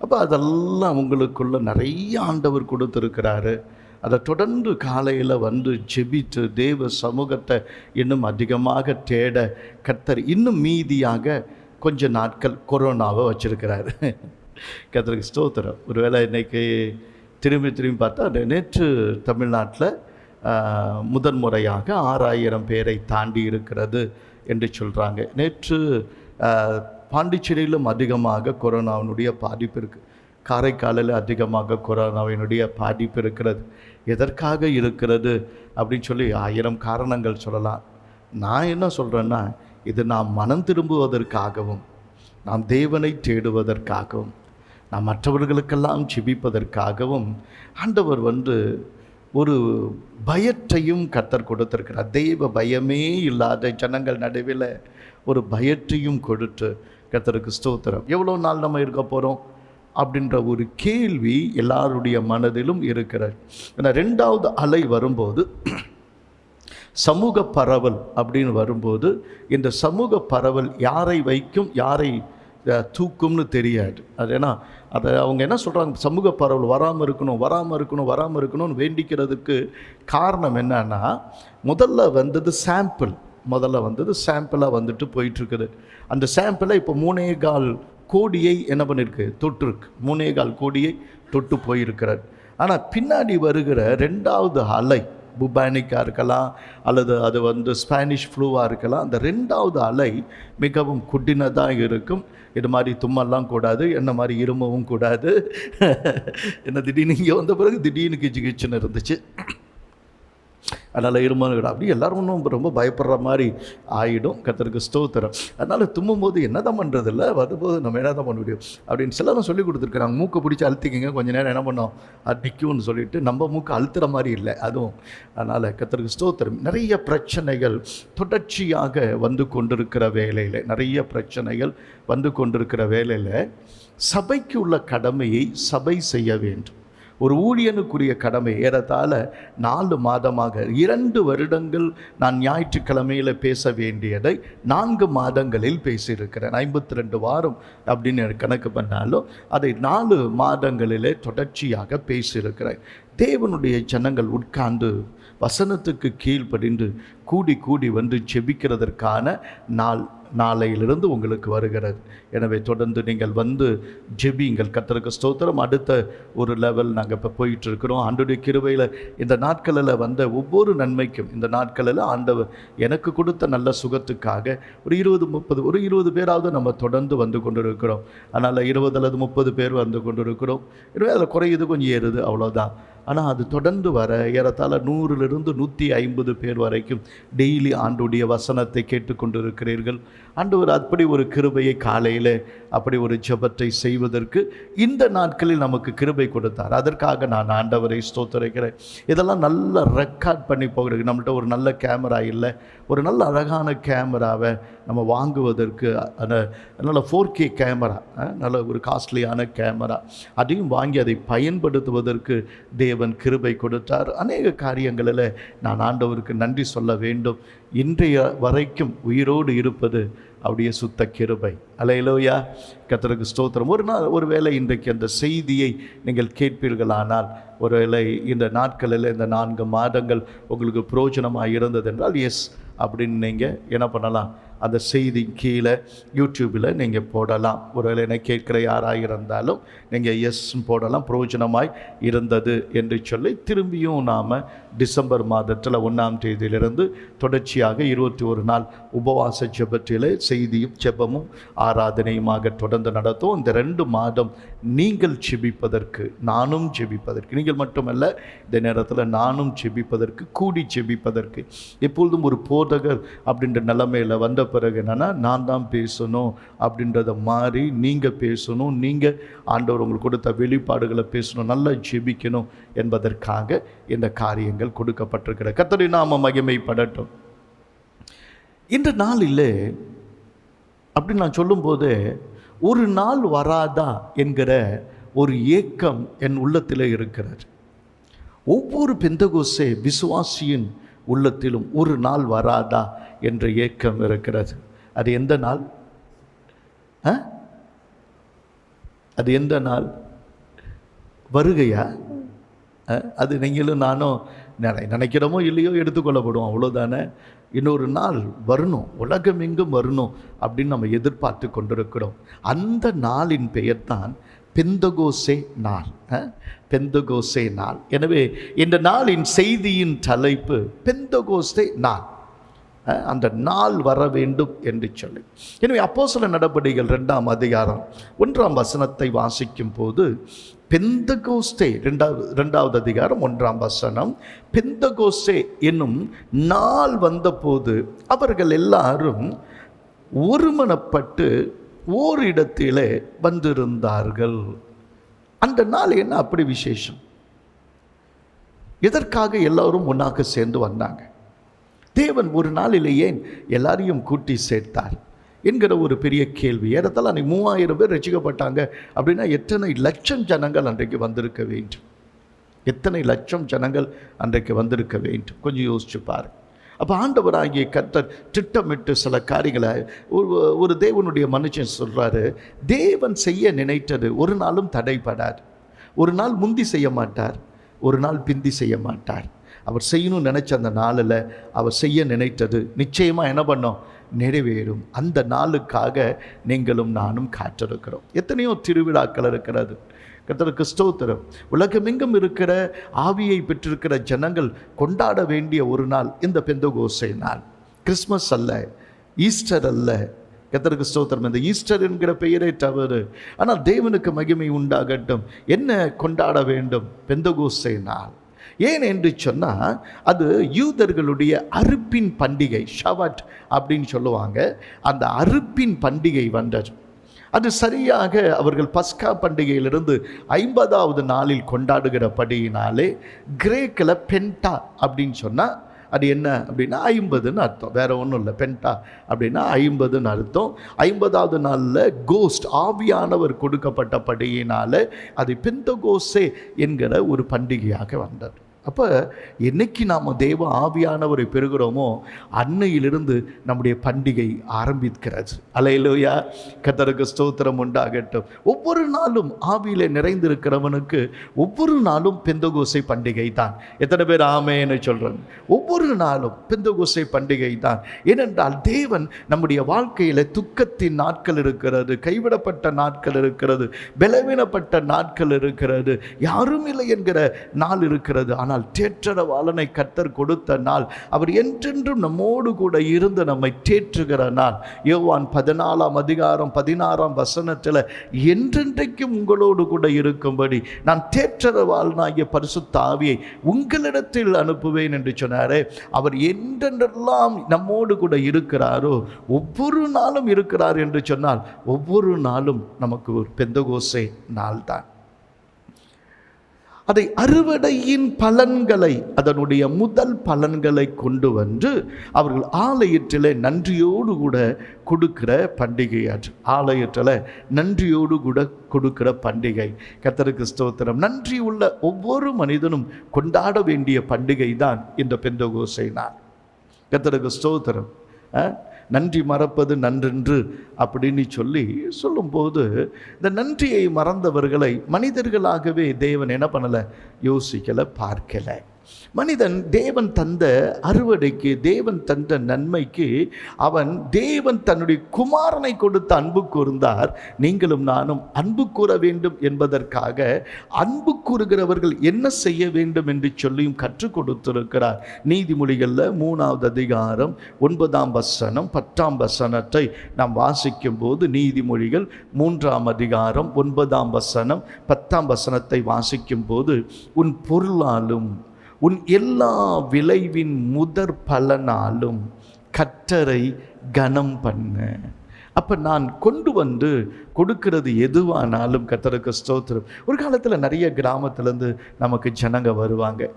அப்போ அதெல்லாம் உங்களுக்குள்ள நிறைய ஆண்டவர் கொடுத்துருக்கிறாரு. அதை தொடர்ந்து காலையில் வந்து ஜெபித்து தேவ சமூகத்தை இன்னும் அதிகமாக தேட கர்த்தர் இன்னும் மீதியாக கொஞ்ச நாட்கள் கொரோனாவை வச்சிருக்கிறாரு. கர்த்தருக்கு ஸ்தோத்திரம். ஒருவேளை இன்றைக்கி திரும்பி பார்த்தா நேற்று தமிழ்நாட்டில் முதன்முறையாக 6000 பேரை தாண்டி இருக்கிறது என்று சொல்கிறாங்க. நேற்று பாண்டிச்சேரியிலும் அதிகமாக கொரோனாவினுடைய பாதிப்பு இருக்குது. காரைக்காலில் அதிகமாக கொரோனாவினுடைய பாதிப்பு இருக்கிறது. எதற்காக இருக்கிறது அப்படின்னு சொல்லி 1000 காரணங்கள் சொல்லலாம். நான் என்ன சொல்கிறேன்னா, இது நாம் மனம் திரும்புவதற்காகவும், நாம் தேவனை தேடுவதற்காகவும், நாம் மற்றவர்களுக்கெல்லாம் ஜெபிப்பதற்காகவும் ஆண்டவர் ஒரு பயத்தையும் கர்த்தர் கொடுத்திருக்கிறார். தெய்வ பயமே இல்லாத ஜனங்கள் நடுவில் ஒரு பயத்தையும் கொடுத்து, கர்த்தருக்கு ஸ்தோத்திரம். எவ்வளோ நாள் நம்ம இருக்க போகிறோம் அப்படின்ற ஒரு கேள்வி எல்லாருடைய மனதிலும் இருக்கிறது. ஏன்னா 2வது அலை வரும்போது, சமூக பரவல் அப்படின்னு வரும்போது, இந்த சமூக பரவல் யாரை வைக்கும் யாரை தூக்கும்னு தெரியாது. அது ஏன்னா அவங்க என்ன சொல்கிறாங்க, சமூக பரவல் வராமல் இருக்கணும்னு வேண்டிக்கிறதுக்கு காரணம் என்னன்னா, முதல்ல சாம்பிளாக வந்துட்டு போயிட்டுருக்குது. அந்த சாம்பிளை இப்போ 3.25 கோடியை என்ன பண்ணியிருக்கு, தொட்டிருக்கு. 3.25 கோடியை தொட்டு போயிருக்கிறார். ஆனால் பின்னாடி வருகிற 2வது அலை புபானிக்காக இருக்கலாம், அல்லது அது ஸ்பானிஷ் ஃப்ளூவாக இருக்கலாம். அந்த 2வது அலை மிகவும் குட்டினதாக இருக்கும். இது மாதிரி தும்மெல்லாம் கூடாது, என்ன மாதிரி இருமவும் கூடாது. என்ன திடீர்னு இங்கே வந்த பிறகு திடீர்னு கிச்சுன்னு இருந்துச்சு. அதனால் இருமல் அப்படி எல்லோரும் ஒன்றும் ரொம்ப பயப்படுற மாதிரி ஆகிடும். கர்த்தருக்கு ஸ்தோத்திரம். அதனால் தும்மும் போது என்ன தான் பண்ணுறதில்ல, வரும்போது நம்ம என்ன தான் பண்ண முடியும் அப்படின்னு சிலரும் சொல்லி கொடுத்துருக்குறாங்க. மூக்கை பிடிச்சி அழுத்திக்கிங்க, கொஞ்சம் நேரம் என்ன பண்ணோம் அது நிற்கும்னு சொல்லிட்டு. நம்ம மூக்கை அழுத்துற மாதிரி இல்லை அதுவும். அதனால் கர்த்தருக்கு ஸ்தோத்திரம். நிறைய பிரச்சனைகள் தொடர்ச்சியாக வந்து கொண்டிருக்கிற வேளையில் சபைக்கு உள்ள கடமையை சபை செய்ய வேண்டும். ஒரு ஊழியனுக்குரிய கடமை ஏறத்தாழ 4 மாதமாக 2 வருடங்கள் நான் ஞாயிற்றுக்கிழமையில் பேச வேண்டியதை 4 மாதங்களில் பேசியிருக்கிறேன். 52 வாரம் அப்படின்னு கணக்கு பண்ணாலும் அதை 4 மாதங்களிலே தொடர்ச்சியாக பேசியிருக்கிறேன். தேவனுடைய ஜனங்கள் உட்கார்ந்து வசனத்துக்கு கீழ்ப்படிந்து கூடி கூடி வந்து ஜெபிக்கிறதற்கான நாளையிலிருந்து உங்களுக்கு வருகிறது. எனவே தொடர்ந்து நீங்கள் வந்து ஜெபிங்கள். கர்த்தருக்கு ஸ்தோத்திரம். அடுத்த ஒரு லெவல் நாங்கள் இப்போ போயிட்டு இருக்கிறோம். ஆண்டவருடைய கிருபையில் இந்த நாட்களில் வந்த ஒவ்வொரு நன்மைக்கும், இந்த நாட்களில் ஆண்டவர் எனக்கு கொடுத்த நல்ல சுகத்துக்காக ஒரு 20 பேராவது நம்ம தொடர்ந்து வந்து கொண்டு இருக்கிறோம். அதனால் 20 அல்லது 30 பேர் வந்து கொண்டு இருக்கிறோம். எனவே அதில் குறையுது, கொஞ்சம் ஏறுது, அவ்வளோதான். ஆனால் அது தொடர்ந்து வர ஏறத்தாழ 100லிருந்து 150 பேர் வரைக்கும் டெய்லி ஆண்டவருடைய வசனத்தை கேட்டுக்கொண்டு இருக்கிறீர்கள். ஆண்டவர் அப்படி ஒரு கிருபையை காலையில் அப்படி ஒரு ஜெபத்தை செய்வதற்கு இந்த நாட்களில் நமக்கு கிருபை கொடுத்தார். அதற்காக நான் ஆண்டவரை ஸ்தோத்திரிக்கிறேன். இதெல்லாம் நல்லா ரெக்கார்ட் பண்ணி போகிறது. நம்மள்ட்ட ஒரு நல்ல கேமரா இல்லை. ஒரு நல்ல அழகான கேமராவை நம்ம வாங்குவதற்கு நல்ல 4K கேமரா, நல்ல ஒரு காஸ்ட்லியான கேமரா, அதையும் வாங்கி அதை பயன்படுத்துவதற்கு தேவன் கிருபை கொடுத்தார். அநேக காரியங்களில் நான் ஆண்டவருக்கு நன்றி சொல்ல வேண்டும். இன்றைய வரைக்கும் உயிரோடு இருப்பது அவருடைய சுத்த கிருபை. அல்லேலூயா, கர்த்தருக்கு ஸ்தோத்திரம். ஒருவேளை இன்றைக்கு அந்த செய்தியை நீங்கள் கேட்பீர்களானால், ஒருவேளை இந்த நாட்களில் இந்த 4 மாதங்கள் உங்களுக்கு பிரயோஜனமாக இருந்தது என்றால் எஸ் அப்படின்னு நீங்கள் என்ன பண்ணலாம், அந்த செய்தி கீழே யூடியூப்பில் நீங்கள் போடலாம். ஒருவேளை என்னை கேட்கிற யாராக இருந்தாலும் நீங்கள் எஸ் போடலாம். பிரயோஜனமாய் இருந்தது என்று சொல்லி திரும்பியும் நாம் டிசம்பர் மாதத்தில் 1ஆம் தேதியிலிருந்து தொடர்ச்சியாக 21 நாள் உபவாச ஜெபத்திலே செய்தியும் ஜெபமும் ஆராதனையுமாக தொடர்ந்து நடத்தும். இந்த 2 மாதம் நீங்கள் ஜெபிப்பதற்கு, நானும் ஜெபிப்பதற்கு, நீங்கள் மட்டுமல்ல, இந்த நேரத்தில் நானும் ஜெபிப்பதற்கு, கூடி ஜெபிப்பதற்கு, எப்பொழுதும் ஒரு போதகர் அப்படின்ற நிலைமையில் வந்த பிறகு என்னென்னா நான் தான் பேசணும் அப்படின்றத மாதிரி நீங்கள் பேசணும், நீங்கள் ஆண்டவர் உங்களுக்கு கொடுத்த வெளிப்பாடுகளை பேசணும், நல்லா ஜெபிக்கணும் என்பதற்காக இந்த காரியங்கள் கொடுக்கப்பட்டிருக்கிற. கர்த்தருடைய நாமம் மகிமைப்படட்டும். இந்த நாளிலே அப்படி நான் சொல்லும்போது ஒரு நாள் வராதா என்கிற ஒரு ஏக்கம் என் உள்ளத்தில் இருக்கிறது. ஒவ்வொரு பெந்தகோஸ்தே விசுவாசியின் உள்ளத்திலும் ஒரு நாள் வராதா என்ற ஏக்கம் இருக்கிறது. அது எந்த நாள்? அது எந்த நாள்? வருகையா? அது நீங்களும் நானும் நினைக்கிறோமோ இல்லையோ எடுத்துக்கொள்ளப்படும், அவ்வளோதானே. இன்னொரு நாள் வரணும், உலகம் எங்கும் வரணும் அப்படின்னு நம்ம எதிர்பார்த்து கொண்டிருக்கிறோம். அந்த நாளின் பெயர் தான் பெந்தகோஸ்தே நாள். பெந்தகோஸ்தே நாள். எனவே இந்த நாளின் செய்தியின் தலைப்பு பெந்தகோஸ்தே நாள். அந்த நாள் வர வேண்டும் என்று சொல்லி. எனவே அப்போஸ்தலர் நடபடிகள் 2ஆம் அதிகாரம் 1ஆம் வசனத்தை வாசிக்கும் போது பெந்தகோஸ்தே 2வது அதிகாரம் 1ஆம் வசனம், பெந்தகோஸ்தே என்னும் நாள் வந்தபோது அவர்கள் எல்லாரும் ஒருமனப்பட்டு ஓரிடத்திலே வந்திருந்தார்கள். அந்த நாள் என்ன அப்படி விசேஷம்? எதற்காக எல்லாரும் ஒன்றாக சேர்ந்து வந்தாங்க? தேவன் ஒரு நாளிலே ஏன் எல்லாரையும் கூட்டி சேர்த்தார் என்கிற ஒரு பெரிய கேள்வி. ஏறத்தாழ அன்றைக்கு 3000 பேர் ரட்சிக்கப்பட்டாங்க அப்படின்னா எத்தனை லட்சம் ஜனங்கள் அன்றைக்கு வந்திருக்க வேண்டும்? எத்தனை லட்சம் ஜனங்கள் அன்றைக்கு வந்திருக்க வேண்டும்? கொஞ்சம் யோசிச்சு பாரு. அப்போ ஆண்டவராகிய கர்த்தர் திட்டமிட்டு சில காரியங்களை ஒரு தேவனுடைய மனுஷன் சொல்கிறாரு, தேவன் செய்ய நினைத்தது ஒரு நாளும் தடைப்படாது. ஒரு நாள் முந்தி செய்ய மாட்டார், ஒரு நாள் பிந்தி செய்ய மாட்டார். அவர் செய்யணும்னு நினச்ச அந்த நாளில் அவர் செய்ய நினைத்தது நிச்சயமாக என்ன பண்ணோம்? நிறைவேறும். அந்த நாளுக்காக நீங்களும் நானும் காத்திருக்கிறோம். எத்தனையோ திருவிழாக்கள் இருக்கிறது. கர்த்தருக்கு ஸ்தோத்திரம். உலகமெங்கும் இருக்கிற ஆவியை பெற்றிருக்கிற ஜனங்கள் கொண்டாட வேண்டிய ஒரு நாள் இந்த பெந்தகோஸ்தே நாள். கிறிஸ்மஸ் அல்ல, ஈஸ்டர் அல்ல. கர்த்தருக்கு ஸ்தோத்திரம். இந்த ஈஸ்டர் என்கிற பெயரே தவறு. ஆனால் தேவனுக்கு மகிமை உண்டாகட்டும். என்ன கொண்டாட வேண்டும்? பெந்தகோஸ்தே நாள். ஏன் என்று சொன்னால் அது யூதர்களுடைய அறுப்பின் பண்டிகை, ஷவட் அப்படின்னு சொல்லுவாங்க. அந்த அறுப்பின் பண்டிகை வந்தது. அது சரியாக அவர்கள் பஸ்கா பண்டிகையிலிருந்து 50வது நாளில் கொண்டாடுகிறபடியினாலே கிரேக்கில் பென்டா அப்படின்னு சொன்னால் அது என்ன அப்படின்னா 50ன்னு அர்த்தம், வேற ஒன்றும் இல்லை. பென்டா அப்படின்னா 50ன்னு அர்த்தம். 50வது நாளில் கோஸ்ட் ஆவியானவர் கொடுக்கப்பட்டபடியினால அது பெந்தகோஸ்தே என்கிற ஒரு பண்டிகையாக வந்தது. அப்போ என்னைக்கு நாம் தேவ ஆவியானவரை பெறுகிறோமோ அன்னையிலிருந்து நம்முடைய பண்டிகை ஆரம்பிக்கிறது. அல்லேலூயா, கர்த்தருக்கு ஸ்தோத்திரம் உண்டாகட்டும். ஒவ்வொரு நாளும் ஆவியிலே நிறைந்திருக்கிறவனுக்கு ஒவ்வொரு நாளும் பெந்தகோசை பண்டிகை தான். எத்தனை பேர் ஆமென்னு சொல்றாங்க? ஒவ்வொரு நாளும் பெந்தகோசை பண்டிகை தான். ஏனென்றால் தேவன் நம்முடைய வாழ்க்கையில் துக்கத்தின் நாட்கள் இருக்கிறது, கைவிடப்பட்ட நாட்கள் இருக்கிறது, பலவீனப்பட்ட நாட்கள் இருக்கிறது, யாரும் இல்லை என்கிற நாள் இருக்கிறது. ஆனால் தேற்றரவாளனை கர்த்தர் கொடுத்த நாள், அவர் என்றென்றும் நம்மோடு கூட இருந்து நம்மை தேற்றுகிற நாள். யோவான் 14:16 என்றென்றைக்கும் உங்களோடு கூட இருக்கும்படி நான் தேற்றரவாளனாகிய பரிசுத்த ஆவியை உங்களிடத்தில் அனுப்புவேன் என்று சொன்னாரே. அவர் என்றென்றெல்லாம் நம்மோடு கூட இருக்கிறாரோ, ஒவ்வொரு நாளும் இருக்கிறார் என்று சொன்னால் ஒவ்வொரு நாளும் நமக்கு ஒரு பெந்தகோசே நாள் தான். அதை அறுவடையின் பலன்களை, அதனுடைய முதல் பலன்களை கொண்டு வந்து அவர்கள் ஆலயத்தில் நன்றியோடு கூட கொடுக்கிற பண்டிகை. ஆலயத்தில் நன்றியோடு கூட கொடுக்கிற பண்டிகை. கர்த்தருக்கு ஸ்தோத்திரம். நன்றி உள்ள ஒவ்வொரு மனிதனும் கொண்டாட வேண்டிய பண்டிகை தான் இந்த பெந்தகோசை நாள். கர்த்தருக்கு ஸ்தோத்திரம். நன்றி மறப்பது நன்றென்று அப்படின்னு சொல்லும்போது இந்த நன்றியை மறந்தவர்களை மனிதர்களாகவே தேவன் என்ன பண்ணலை? யோசிக்கலை, பார்க்கலை. மனிதன் தேவன் தந்த அறுவடைக்கு, தேவன் தந்த நன்மைக்கு அவன் தேவன் தன்னுடைய குமாரனை கொடுத்து அன்பு கூர்ந்தார். நீங்களும் நானும் அன்பு கூற வேண்டும் என்பதற்காக அன்பு கூறுகிறவர்கள் என்ன செய்ய வேண்டும் என்று சொல்லியும் கற்றுக் கொடுத்திருக்கிறார். நீதிமொழிகளில் 3வது அதிகாரம் 9ஆம் வசனம் 10ஆம் வசனத்தை நாம் வாசிக்கும் போது, நீதிமொழிகள் 3ஆம் அதிகாரம் 9ஆம் வசனம் 10ஆம் வசனத்தை வாசிக்கும் போது, உன் பொருளாலும் உன் எல்லா விளைவின் முதற் பலனாலும் கர்த்தரை கனம் பண்ண. அப்போ நான் கொண்டு வந்து கொடுக்கிறது எதுவானாலும் கர்த்தருக்கு ஸ்தோத்திரம். ஒரு காலத்தில் நிறைய கிராமத்துலேருந்து நமக்கு ஜனங்க வருவாங்க.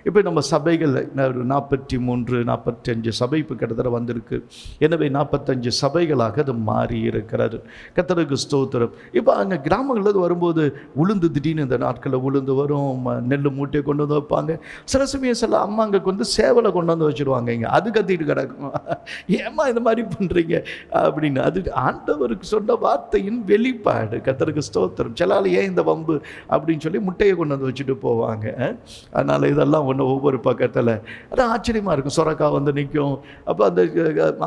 இப்போ நம்ம சபைகள் 43 45 சபை இப்போ கிட்டத்தட்ட வந்திருக்கு. எனவே 45 சபைகளாக அது மாறி இருக்கிறது. கர்த்தருக்கு ஸ்தோத்திரம். இப்போ அங்கே கிராமங்களில் வரும்போது உளுந்து, திடீர்னு இந்த நாட்களில் உளுந்து வரும், நெல் மூட்டையை கொண்டு வந்து வைப்பாங்க. சில சமயம் சில அம்மாங்க வந்து சேவலை கொண்டு வந்து வச்சுருவாங்க. இங்கே அது கத்திட்டு கிடக்கும், ஏம்மா இந்த மாதிரி பண்ணுறீங்க அப்படின்னு. அது ஆண்டவருக்கு சொன்ன வார்த்தையின் வெளிப்பாடு. கர்த்தருக்கு ஸ்தோத்திரம். சிலால் ஏன் இந்த வம்பு அப்படின்னு சொல்லி முட்டையை கொண்டு வந்து வச்சுட்டு போவாங்க. அதனால் இதெல்லாம் ஒவ்வொரு பக்கத்தில் அது ஆச்சரியமாக இருக்கும். சொரக்காய் வந்து நிற்கும். அப்போ அந்த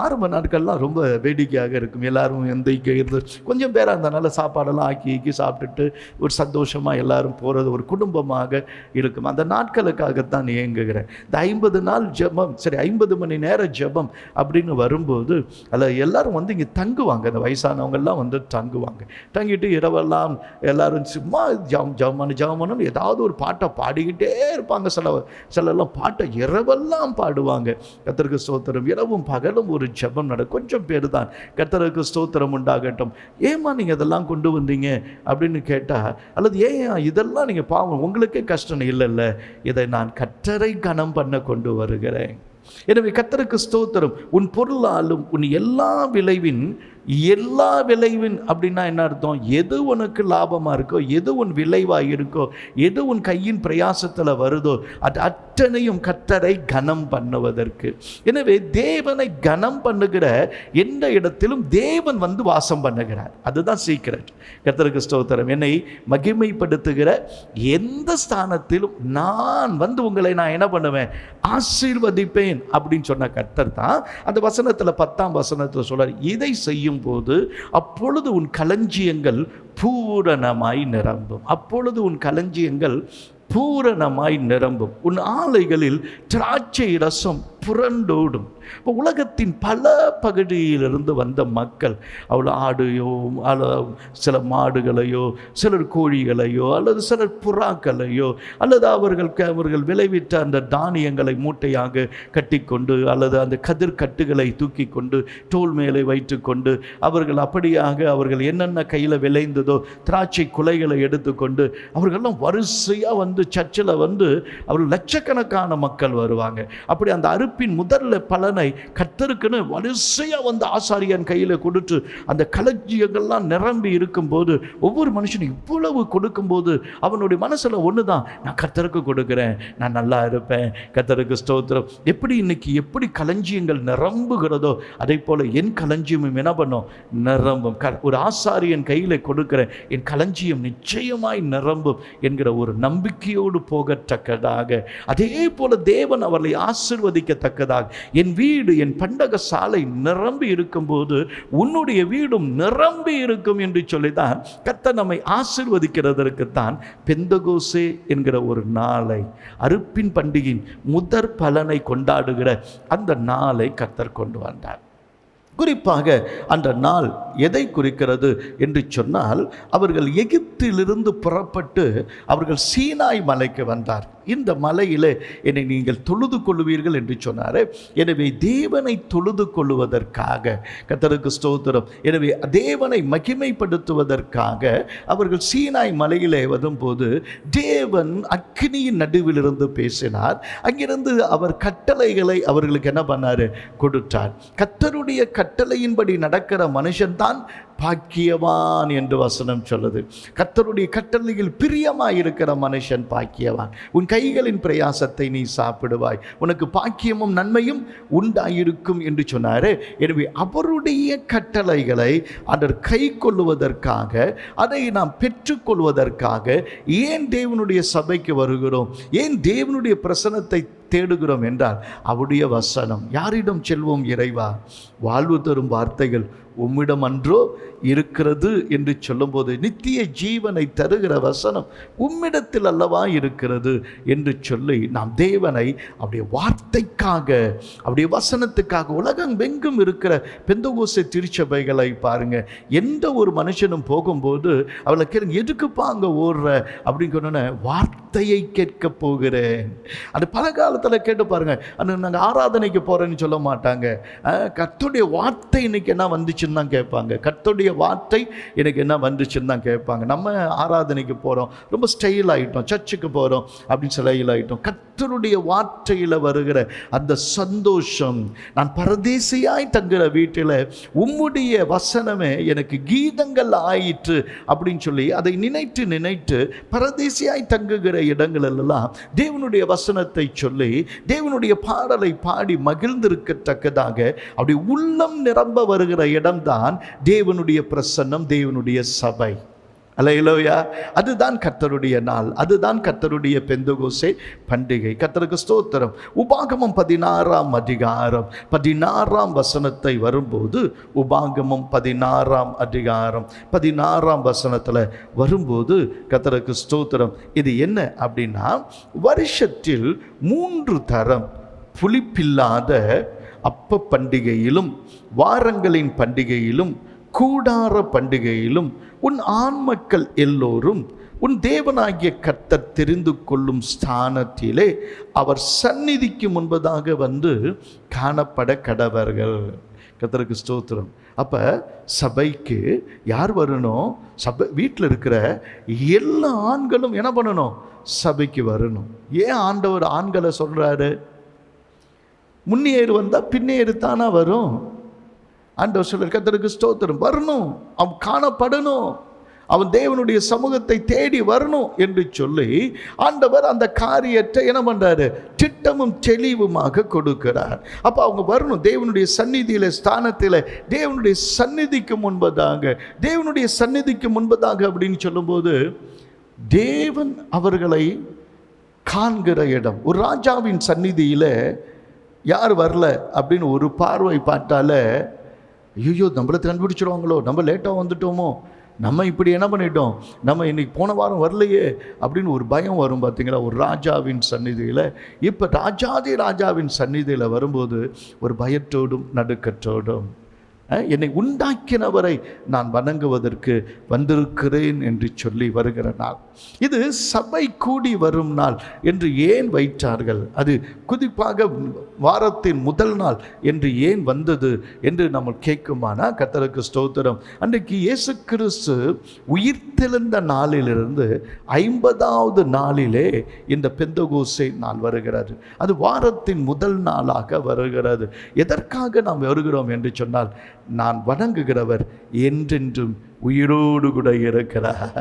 ஆரம்ப நாட்கள்லாம் ரொம்ப வேடிக்கையாக இருக்கும். எல்லாரும் இங்கே இருந்து கொஞ்சம் பேராக இருந்தனால சாப்பாடெல்லாம் ஆக்கி சாப்பிட்டுட்டு ஒரு சந்தோஷமாக எல்லாரும் போகிறது ஒரு குடும்பமாக இருக்கும். அந்த நாட்களுக்காகத்தான் இயங்குகிறேன். இந்த 50 நாள் ஜெபம், சரி 50 மணி நேர ஜெபம் அப்படின்னு வரும்போது அதில் எல்லாரும் வந்து இங்கே தங்குவாங்க. அந்த வயசானவங்கெல்லாம் வந்து தங்குவாங்க. தங்கிட்டு இரவெல்லாம் எல்லாரும் சும்மா ஜெபம் ஏதாவது ஒரு பாட்டை பாடிக்கிட்டே இருப்பாங்க. சிலெல்லாம் பாட்டை இரவெல்லாம் பாடுவாங்க. கர்த்தருக்கு ஸ்தோத்திரம். இரவும் பகலும் ஒரு ஜெபம் நடக்கும். கொஞ்சம் பேர் தான். கர்த்தருக்கு ஸ்தோத்திரம் உண்டாகட்டும். ஏமா நீங்கள் இதெல்லாம் கொண்டு வந்தீங்க அப்படின்னு கேட்டால், அல்லது ஏன் இதெல்லாம் நீங்கள் பாவம் உங்களுக்கே கஷ்டம் இல்லைல்ல, இதை நான் கர்த்தரை கனம் பண்ண கொண்டு வருகிறேன். எனவே கர்த்தருக்கு ஸ்தோத்திரம். உன் பொருளாலும் உன் எல்லா விளைவின் அப்படின்னா என்ன அர்த்தம்? எது உனக்கு லாபமாக இருக்கோ, எது உன் விளைவாக இருக்கோ, எது உன் கையின் பிரயாசத்தில் வருதோ, அது அத்தனையும் கர்த்தரை கனம் பண்ணுவதற்கு. எனவே தேவனை கனம் பண்ணுகிற எந்த இடத்திலும் தேவன் வந்து வாசம் பண்ணுகிறார். அதுதான் சீக்ரெட். கர்த்தருக்கு ஸ்தோத்திரம். என்னை மகிமைப்படுத்துகிற எந்த ஸ்தானத்திலும் நான் வந்து உங்களை நான் என்ன பண்ணுவேன்? ஆசீர்வதிப்பேன் அப்படின்னு சொன்ன கர்த்தர் தான் அந்த வசனத்தில் 10ஆம் வசனத்தில் சொல்றார், இதை செய்யும் போது அப்பொழுது உன் களஞ்சியங்கள் பூரணமாய் நிரம்பும். அப்பொழுது உன் களஞ்சியங்கள் பூரணமாய் நிரம்பும். உன் ஆலைகளில் திராட்சை ரசம் புரண்டோடும். இப்போ உலகத்தின் பல பகுதியிலிருந்து வந்த மக்கள் அவ்வளோ ஆடையோ, சில மாடுகளையோ, சிலர் கோழிகளையோ, அல்லது சிலர் புறாக்களையோ, அல்லது அவர்கள் விளைவிட்ட அந்த தானியங்களை மூட்டையாக கட்டிக்கொண்டு, அல்லது அந்த கதிர்கட்டுகளை தூக்கி கொண்டு தோல் மேலே வைத்து கொண்டு அவர்கள் என்னென்ன கையில் விளைந்ததோ திராட்சை குலைகளை எடுத்துக்கொண்டு அவர்களெல்லாம் வரிசையாக வந்து சர்ச்சில் வந்து அவர்கள் லட்சக்கணக்கான மக்கள் வருவாங்க. அப்படி அந்த அறுப்பின் முதல்ல பலனை கர்த்தர் கர்த்தருக்குன்னு வரிசையாக வந்து ஆசாரியன் கையில் கொடுத்து அந்த களஞ்சியங்கள்லாம் நிரம்பி இருக்கும்போது, ஒவ்வொரு மனுஷனும் இவ்வளவு கொடுக்கும்போது அவனுடைய மனசில் ஒன்று தான், நான் கர்த்தருக்கு கொடுக்குறேன், நான் நல்லா இருப்பேன், கர்த்தருக்கு ஸ்தோத்திரம். எப்படி களஞ்சியங்கள் நிரம்புகிறதோ அதை போல் என் களஞ்சியமும் என்ன பண்ணும், நிரம்பும். ஒரு ஆசாரியன் கையில் கொடுக்குறேன், என் களஞ்சியம் நிச்சயமாய் நிரம்பும் என்கிற ஒரு நம்பிக்கையோடு போகத்தக்கதாக, அதே போல தேவன் அவர்களை ஆசீர்வதிக்கத்தக்கதாக, என் வீடு என் பண்டக சாலை நிரம்பி இருக்கும்போது உன்னுடைய வீடும் நிரம்பி இருக்கும் என்று சொல்லிதான் கர்த்தர் நம்மை ஆசீர்வதிக்கிறதற்குத்தான் பெந்தகோசே என்கிற ஒரு நாளை, அறுப்பின் பண்டிகையின் முதற் பலனை கொண்டாடுகிற அந்த நாளை கர்த்தர் கொண்டு வந்தார். குறிப்பாக அந்த நாள் எதை குறிக்கிறது என்று சொன்னால், அவர்கள் எகிப்திலிருந்து புறப்பட்டு அவர்கள் சீனாய் மலைக்கு வந்தார். இந்த மலையிலே என்னை நீங்கள் தொழுது கொள்ளுவீர்கள் என்று சொன்னார். எனவே தேவனை தொழுது கொள்ளுவதற்காக, கர்த்தருக்கு ஸ்தோத்திரம், எனவே தேவனை மகிமைப்படுத்துவதற்காக அவர்கள் சீனாய் மலையிலே வரும்போது தேவன் அக்கினியின் நடுவிலிருந்து பேசினார். அங்கிருந்து அவர் கட்டளைகளை அவர்களுக்கு என்ன பண்ணார், கொடுத்தார். கர்த்தருடைய கட்டளையின்படி நடக்கிற மனுஷன்தான் பாக்கியவான் என்று வசனம் சொல்லுது. கர்த்தருடைய கட்டளையில் பிரியமாய் இருக்கிற மனுஷன் பாக்கியவான். உன் கைகளின் பிரயாசத்தை நீ சாப்பிடுவாய், உனக்கு பாக்கியமும் நன்மையும் உண்டாயிருக்கும் என்று சொன்னார். எனவே அவருடைய கட்டளைகளை அதர் கை கொள்ளுவதற்காக, அதை நாம் பெற்றுக்கொள்வதற்காக ஏன் தேவனுடைய சபைக்கு வருகிறோம், ஏன் தேவனுடைய பிரசன்னத்தை தேடுகிறோம் என்றால், அவருடைய வசனம். யாரிடம் செல்வோம் இறைவா? வாழ்வு தரும் வார்த்தைகள் உம்மிடம் அன்றோ இருக்கிறது என்று சொல்லும்போது, நித்திய ஜீவனை தருகிற வசனம் உம்மிடத்தில் அல்லவா இருக்கிறது என்று சொல்லி நாம் தேவனை அவருடைய வார்த்தைக்காக, அவருடைய வசனத்துக்காக, உலகம் எங்கும் இருக்கிற பெந்தகோஸ்தே திருச்சபைகளை பாருங்க, எந்த ஒரு மனுஷனும் போகும்போது அவளை கேளுங்க, எதுக்குப்பா அங்கே ஓடுற அப்படின்னு சொன்ன, வார்த்தையை கேட்க போகிறேன். அது பல காலத்தில் கேட்டு பாருங்க, நாங்கள் ஆராதனைக்கு போகிறேன்னு சொல்ல மாட்டாங்க, கர்த்தருடைய வார்த்தை இன்னைக்கு என்ன வந்துச்சுன்னு தான் கேட்பாங்க. கர்த்தருடைய வார்த்தை எனக்கு என்ன வந்துச்சுன்னு தான் கேட்பாங்க. நம்ம ஆராதனைக்கு போகிறோம், ரொம்ப ஸ்டைல் ஆகிட்டோம், சர்ச்சுக்கு போகிறோம் அப்படின்னு ஸ்டைல் ஆகிட்டோம். கர்த்தருடைய வார்த்தையில் வருகிற அந்த சந்தோஷம், நான் பரதேசியாய் தங்குற வீட்டில் உம்முடைய வசனமே எனக்கு கீதங்கள் ஆயிற்று அப்படின்னு சொல்லி அதை நினைத்து நினைத்து பரதேசியாய் தங்குகிற இடங்களெல்லாம் தேவனுடைய வசனத்தை சொல்லி தேவனுடைய பாடலை பாடி மகிழ்ந்திருக்கத்தக்கதாக அப்படி உள்ளம் நிரம்ப வருகிற இடம்தான் தேவனுடைய பிரசன்னம், தேவனுடைய சபை. அல்லேலூயா. அதுதான் கர்த்தருடைய நாள், அதுதான் கர்த்தருடைய பெந்தகோஸ்தே பண்டிகை. கர்த்தருக்கு ஸ்தோத்திரம். உபாகமம் 16ஆம் அதிகாரம் 16ஆம் வசனத்தை வரும்போது, உபாகமம் 16ஆம் அதிகாரம் 16ஆம் வசனத்தில் வரும்போது கர்த்தருக்கு ஸ்தோத்திரம், இது என்ன அப்படின்னா, வருஷத்தில் 3 தரம் புளிப்பில்லாத அப்ப பண்டிகையிலும், வாரங்களின் பண்டிகையிலும், கூடார பண்டிகையிலும் உன் ஆண் மக்கள் எல்லோரும் உன் தேவனாகிய கர்த்தர் தெரிந்து கொள்ளும் ஸ்தானத்திலே அவர் சந்நிதிக்கு முன்பதாக வந்து காணப்பட கடவர்கள். கர்த்தருக்கு ஸ்தோத்திரம். அப்போ சபைக்கு யார் வரணும்? சபை வீட்டில் இருக்கிற எல்லா ஆண்களும் என்ன பண்ணணும்? சபைக்கு வரணும். ஏன் ஆண்டவர் ஆண்களை சொல்கிறாரு? முன்னேறு வந்தால் பின்னேறு தானா வரும். ஆண்டவர் சொல்ற, கர்த்தருக்கு ஸ்தோத்திரம், வரணும், அவன் காணப்படணும், அவன் தேவனுடைய சமூகத்தை தேடி வரணும் என்று சொல்லி ஆண்டவர் அந்த காரியத்தை என்ன பண்றாரு? திட்டமும் தெளிவுமாக கொடுக்கிறார். அப்போ அவங்க வரணும் தேவனுடைய சந்நிதியில, ஸ்தானத்தில், தேவனுடைய சந்நிதிக்கு முன்பதாக, தேவனுடைய சந்நிதிக்கு முன்பதாக அப்படின்னு சொல்லும்போது தேவன் அவர்களை காண்கிற இடம். ஒரு ராஜாவின் சந்நிதியில் யார் வரல அப்படின்னு ஒரு பார்வை பார்த்தால, ஐயோ நம்மளை கண்டுபிடிச்சிடுவாங்களோ, நம்ம லேட்டாக வந்துட்டோமோ, நம்ம இப்படி என்ன பண்ணிட்டோம், நம்ம இன்னைக்கு போன வாரம் வரலையே அப்படின்னு ஒரு பயம் வரும் பார்த்தீங்களா? ஒரு ராஜாவின் சந்நிதியில். இப்போ ராஜாவின் சந்நிதியில் வரும்போது ஒரு பயத்தோடும் நடுக்கத்தோடும் என்னை உண்டாக்கினவரை நான் வணங்குவதற்கு வந்திருக்கிறேன் என்று சொல்லி வருகிற நாள். இது சபை கூடி வரும் நாள் என்று ஏன் வைத்தார்கள்? அது குறிப்பாக வாரத்தின் முதல் நாள் என்று ஏன் வந்தது என்று நம்ம கேட்குமானா, கர்த்தருக்கு ஸ்தோத்திரம், அன்றைக்கு இயேசு கிறிஸ்து உயிர்த்தெழுந்த நாளிலிருந்து 50வது நாளிலே இந்த பெந்தகோஸ்தே நாள் வருகிறது. அது வாரத்தின் முதல் நாளாக வருகிறது. எதற்காக நாம் வருகிறோம் என்று சொன்னால், நான் வணங்குகிறவர் என்றென்றும் உயிரோடு கூட இருக்கிறார்.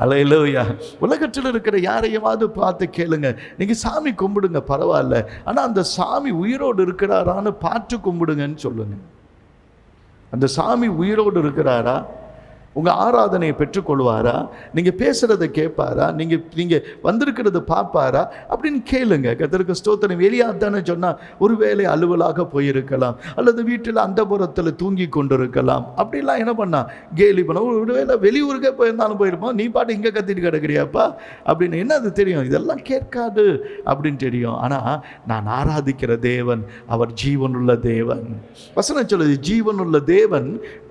அல்லேலூயா. உலகத்தில் இருக்கிற யாரையாவது பார்த்து கேளுங்க, நீங்கள் சாமி கும்பிடுங்க பரவாயில்ல, ஆனால் அந்த சாமி உயிரோடு இருக்கிறாரான்னு பார்த்து கும்பிடுங்கன்னு சொல்லுங்க. அந்த சாமி உயிரோடு இருக்கிறாரா? உங்கள் ஆராதனையை பெற்றுக்கொள்வாரா? நீங்கள் பேசுகிறத கேட்பாரா? நீங்கள் வந்திருக்கிறத பார்ப்பாரா அப்படின்னு கேளுங்க. கர்த்தருக்கு ஸ்தோத்திரம். எலியா தானே சொன்னால், ஒருவேளை அலுவலாக போயிருக்கலாம், அல்லது வீட்டில் அந்தப்புறத்தில் தூங்கி கொண்டிருக்கலாம். அப்படிலாம் என்ன பண்ணா கேலி பண்ண, ஒருவேளை வெளியூருக்கே போயிருந்தாலும் போயிருப்போம், நீ பாட்டு இங்கே கத்திட்டு கிடக்குறியாப்பா அப்படின்னு. என்ன அது தெரியும், இதெல்லாம் கேட்காது அப்படின்னு தெரியும். ஆனால் நான் ஆராதிக்கிற தேவன் அவர் ஜீவனுள்ள தேவன். வசனம் சொல்லுது, ஜீவனுள்ள தேவன்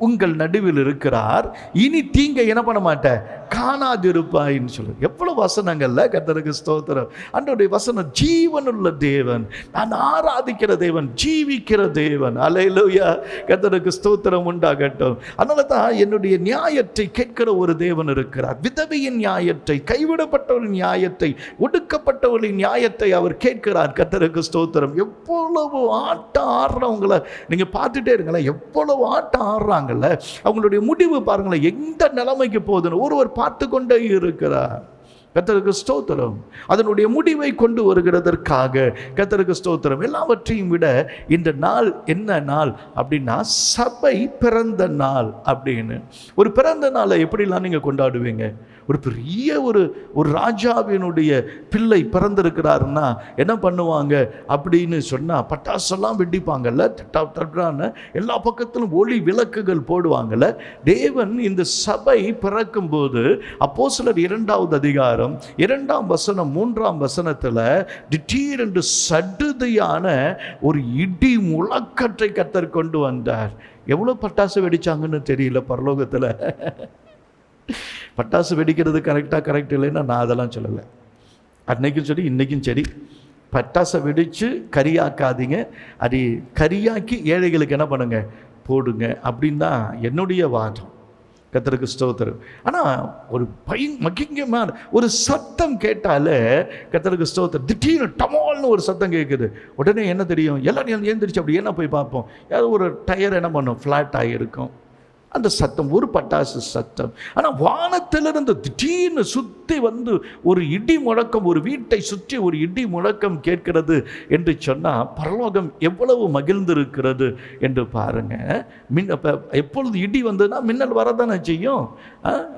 உங்கள் நடுவில் இருக்கிறார், இனி தீங்க என்ன பண்ண மாட்டேன், காணாதிருப்பாயின்னு சொல்லு. எவ்வளவு வசனங்கள்ல. கர்த்தருக்கு ஸ்தோத்திரம். ஆண்டவருடைய வசனம் ஜீவனுள்ள தேவன், நான் ஆராதிக்கிற தேவன், ஜீவிக்கிற தேவன். அல்லேலூயா. கர்த்தருக்கு ஸ்தோத்திரம் உண்டாகட்டும். அதனால தான் என்னுடைய நியாயத்தை கேட்கிற ஒரு தேவன் இருக்கிறார். விதவையின் நியாயத்தை, கைவிடப்பட்டவரின் நியாயத்தை, ஒடுக்கப்பட்டவர்களின் நியாயத்தை அவர் கேட்கிறார். கர்த்தருக்கு ஸ்தோத்திரம். எவ்வளவு ஆட்டம் ஆடுறவங்களை நீங்க பார்த்துட்டே இருங்களேன், எவ்வளவு ஆட்டம் ஆடுறாங்கல்ல, அவங்களுடைய முடிவு பாருங்களேன் எந்த நிலைமைக்கு போகுதுன்னு ஒருவர் பார்த்து கொண்டே இருக்கிறார். கர்த்தருக்கு ஸ்தோத்திரம். அதனுடைய முடிவை கொண்டு வருகிறதற்காக கர்த்தருக்கு ஸ்தோத்திரம். எல்லாவற்றையும் விட இந்த நாள் என்ன நாள் அப்படின்னா, சபை பிறந்த நாள் அப்படின்னு. ஒரு பிறந்த நாளை எப்படிலாம் நீங்கள் கொண்டாடுவீங்க? ஒரு பெரிய ஒரு ராஜாவினுடைய பிள்ளை பிறந்திருக்கிறாருன்னா என்ன பண்ணுவாங்க அப்படின்னு சொன்னால், பட்டாசெல்லாம் வெடிப்பாங்கல்ல, தட்டான்னு எல்லா பக்கத்திலும் ஒளி விளக்குகள் போடுவாங்கல்ல. தேவன் இந்த சபை பிறக்கும் போது அப்போஸ்தலர் 2வது அதிகாரம் 2ஆம் வசனம் 3ஆம் வசனத்தில் திடீரென்று சடுதியான ஒரு இடி முழக்கத்தை கர்த்தர் கொண்டு வந்தார். எவ்வளோ பட்டாசு வெடிச்சாங்கன்னு தெரியல பரலோகத்தில். பட்டாசு வெடிக்கிறது கரெக்ட் இல்லைன்னா நான் அதெல்லாம் சொல்லலை. அன்னைக்கும் சரி இன்னைக்கும் சரி, பட்டாசை வெடித்து கரியாக்காதீங்க, அது கரியாக்கி ஏழைகளுக்கு என்ன பண்ணுங்க, போடுங்க அப்படின்னு தான் என்னுடைய வாதம். கர்த்தருக்கு ஸ்தோத்திரம். ஆனால் ஒரு மகிங்கமான ஒரு சத்தம் கேட்டாலே கர்த்தருக்கு ஸ்தோத்திரம், திடீர்னு டமால்னு ஒரு சத்தம் கேட்குது. உடனே என்ன தெரியும், எல்லாரும் எழுந்திரிச்சு அப்படி என்ன போய் பார்ப்போம், யாரும் ஒரு டயர் என்ன பண்ணும், ஃப்ளாட் ஆகியிருக்கும். அந்த சத்தம் ஒரு பட்டாசு சத்தம். ஆனால் வானத்திலிருந்து திடீர்னு சுற்றி வந்து ஒரு இடி முழக்கம், ஒரு வீட்டை சுற்றி ஒரு இடி முழக்கம் கேட்கிறது என்று சொன்னால் பரலோகம் எவ்வளவு மகிழ்ந்திருக்கிறது என்று பாருங்க. எப்பொழுது இடி வந்ததுன்னா மின்னல் வரதானே செய்யும்.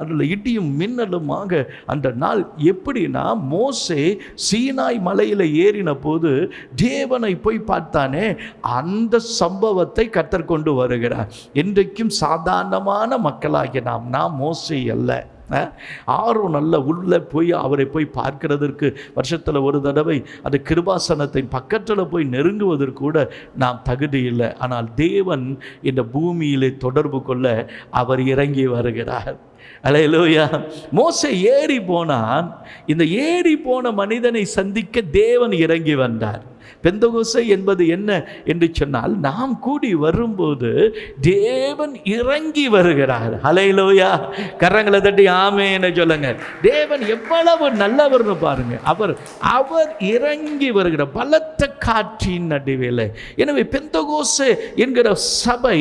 அதில் இடியும் மின்னலுமாக அந்த நாள் எப்படின்னா, மோசே சீனாய் மலையில் ஏறின போது தேவனை போய் பார்த்தானே, அந்த சம்பவத்தை கர்த்தர் கொண்டு வருகிறார். இன்றைக்கும் சாதாரணமான மக்களாகிய நாம் மோசே அல்ல. ஆரோன் நல்ல உள்ள போய் அவரை போய் பார்க்கிறதற்கு வருஷத்தில் ஒரு தடவை அது கிருபாசனத்தின் பக்கத்தில் போய் நெருங்குவதற்கு கூட நாம் தகுதி இல்லை. ஆனால் தேவன் இந்த பூமியிலே தொடர்பு கொள்ள அவர் இறங்கி வருகிறார். அல்லேலூயா. மோசே ஏறி போனான். இந்த ஏறி போன மனிதனை சந்திக்க தேவன் இறங்கி வந்தார். பெந்தகோஸ்தே என்பது என்ன என்று சொன்னால், நாம் கூடி வரும்போது தேவன் இறங்கி வருகிறார். அல்லேலூயா. கரங்களை தட்டி ஆமென்னு சொல்லுங்க. தேவன் எவ்வளவு நல்லவர்னு பாருங்க. அவர் இறங்கி வருகிறார் பலத்த காற்றின் நடுவில். எனவே பெந்தகோஸ்தே என்கிற சபை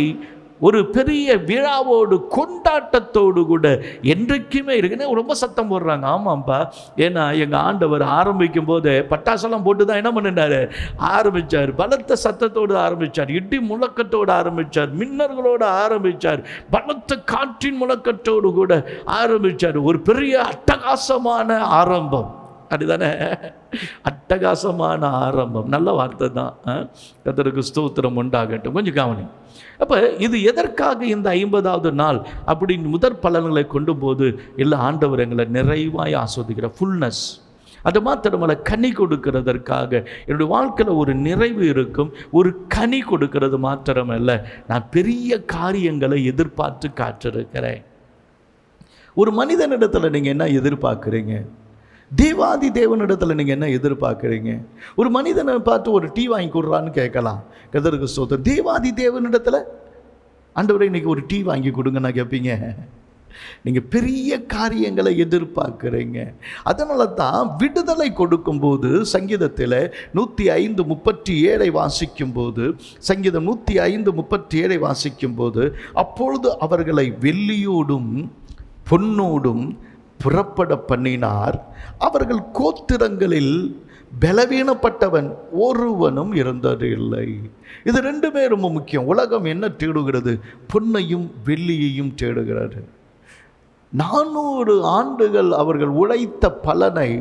ஒரு பெரிய விழாவோடு கொண்டாட்டத்தோடு கூட என்றைக்குமே இருக்குன்னு ரொம்ப சத்தம் போடுறாங்க. ஆமாம்ப்பா, ஏன்னா எங்கள் ஆண்டவர் ஆரம்பிக்கும் போது பட்டாசெல்லாம் போட்டு தான் என்ன பண்ணினார், ஆரம்பித்தார். பலத்த சத்தத்தோடு ஆரம்பித்தார், இடி முழக்கத்தோடு ஆரம்பித்தார், மின்னர்களோடு ஆரம்பித்தார், பலத்த காற்றின் முழக்கத்தோடு கூட ஆரம்பித்தார். ஒரு பெரிய அட்டகாசமான ஆரம்பம். அதுதானே, அட்டகாசமான ஆரம்பம். நல்ல வார்த்தை தான். கர்த்தருக்கு ஸ்தோத்திரம் உண்டாகட்டும். கொஞ்சம் கவனி. அப்போ இது எதற்காக இந்த 50வது நாள் அப்படின்னு முதற் பலன்களை கொண்டு போது இல்லை, ஆண்டவர் எங்களை நிறைவாய் ஆஸ்வதிக்கிற ஃபுல்னஸ். அது மாத்திரமல்ல, கனி கொடுக்கிறதற்காக என்னுடைய வாழ்க்கையில் ஒரு நிறைவு இருக்கும். ஒரு கனி கொடுக்கிறது மாத்திரமல்ல, நான் பெரிய காரியங்களை எதிர்பார்த்து காத்திருக்கிறேன். ஒரு மனிதனிடத்தில் நீங்கள் என்ன எதிர்பார்க்குறீங்க? தேவாதி தேவனிடத்தில் நீங்கள் என்ன எதிர்பார்க்குறீங்க? ஒரு மனிதனை பார்த்து ஒரு டீ வாங்கி கொடுறான்னு கேட்கலாம். கர்த்தருக்கு ஸ்தோத்திரம். தேவாதி தேவனிடத்தில் ஆண்டவரே இன்னைக்கு ஒரு டீ வாங்கி கொடுங்கன்னு கேட்பீங்க. நீங்கள் பெரிய காரியங்களை எதிர்பார்க்குறீங்க. அதனால தான் விடுதலை கொடுக்கும்போது சங்கீதத்தில் 105:37 வாசிக்கும்போது, சங்கீதம் 105:37 வாசிக்கும்போது, அப்பொழுது அவர்களை வெள்ளியோடும் பொன்னோடும் புறப்பட பண்ணினார், அவர்கள் கோத்திரங்களில் பலவீனப்பட்டவன் ஒருவனும் இருந்தது இல்லை. இது ரெண்டுமே ரொம்ப முக்கியம். உலகம் என்ன தேடுகிறது? பொன்னையும் வெள்ளியையும் தேடுகிறது. 400 ஆண்டுகள் அவர்கள் உழைத்த பலனை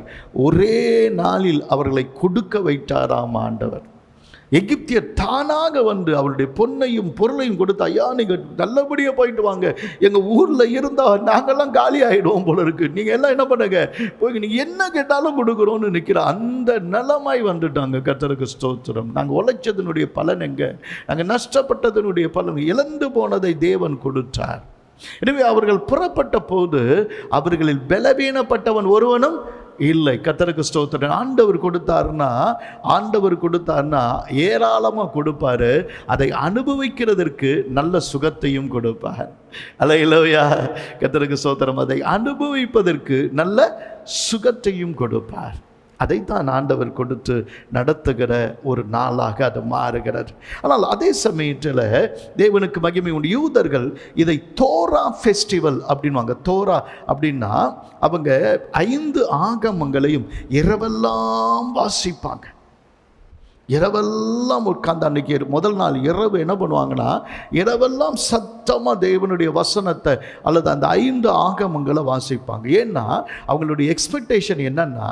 ஒரே நாளில் அவர்களை கொடுக்க வைத்தாராம் ஆண்டவர். எகிப்தியர் தானாக வந்து அவருடைய பொன்னையும் பொருளையும் கொடுத்து, ஐயா நீங்கள் நல்லபடியாக போயிட்டு வாங்க, எங்கள் ஊரில் இருந்தால் நாங்கள்லாம் காலி ஆகிடுவோம் போல இருக்குது, நீங்கள் எல்லாம் என்ன பண்ணுங்க போய் நீங்கள் என்ன கேட்டாலும் கொடுக்குறோன்னு நிற்கிற அந்த நிலமாய் வந்துட்டாங்க. கர்த்தருக்கு ஸ்தோத்திரம். நாங்கள் உழைச்சதனுடைய பலன் எங்கே? நாங்கள் நஷ்டப்பட்டதனுடைய பலன், இழந்து போனதை தேவன் கொடுத்தார். எனவே அவர்கள் புறப்பட்ட போது அவர்களில் பலவீனப்பட்டவன் ஒருவனும் இல்லை. கர்த்தருக்கு ஸ்தோத்திரம். ஆண்டவர் கொடுத்தார்னா ஏராளமாக கொடுப்பாரு. அதை அனுபவிக்கிறதற்கு நல்ல சுகத்தையும் கொடுப்பார். அல்லேலூயா. கர்த்தருக்கு ஸ்தோத்திரம். அதை அனுபவிப்பதற்கு நல்ல சுகத்தையும் கொடுப்பார். அதைத்தான் ஆண்டவர் கொடுத்து நடத்துகிற ஒரு நாளாக அது மாறுகிறது. ஆனால் அதே சமயத்தில் தேவனுக்கு மகிமை உண்டு. யூதர்கள் இதை தோரா ஃபெஸ்டிவல் அப்படின்வாங்க. தோரா அப்படின்னா அவங்க 5 ஆகமங்களையும் இரவெல்லாம் வாசிப்பாங்க. இரவெல்லாம் உட்கார்ந்து அன்றைக்கி முதல் நாள் இரவு என்ன பண்ணுவாங்கன்னா, இரவெல்லாம் சத்தமாக தேவனுடைய வசனத்தை அல்லது அந்த 5 ஆகமங்களை வாசிப்பாங்க. ஏன்னா அவங்களுடைய எக்ஸ்பெக்டேஷன் என்னன்னா,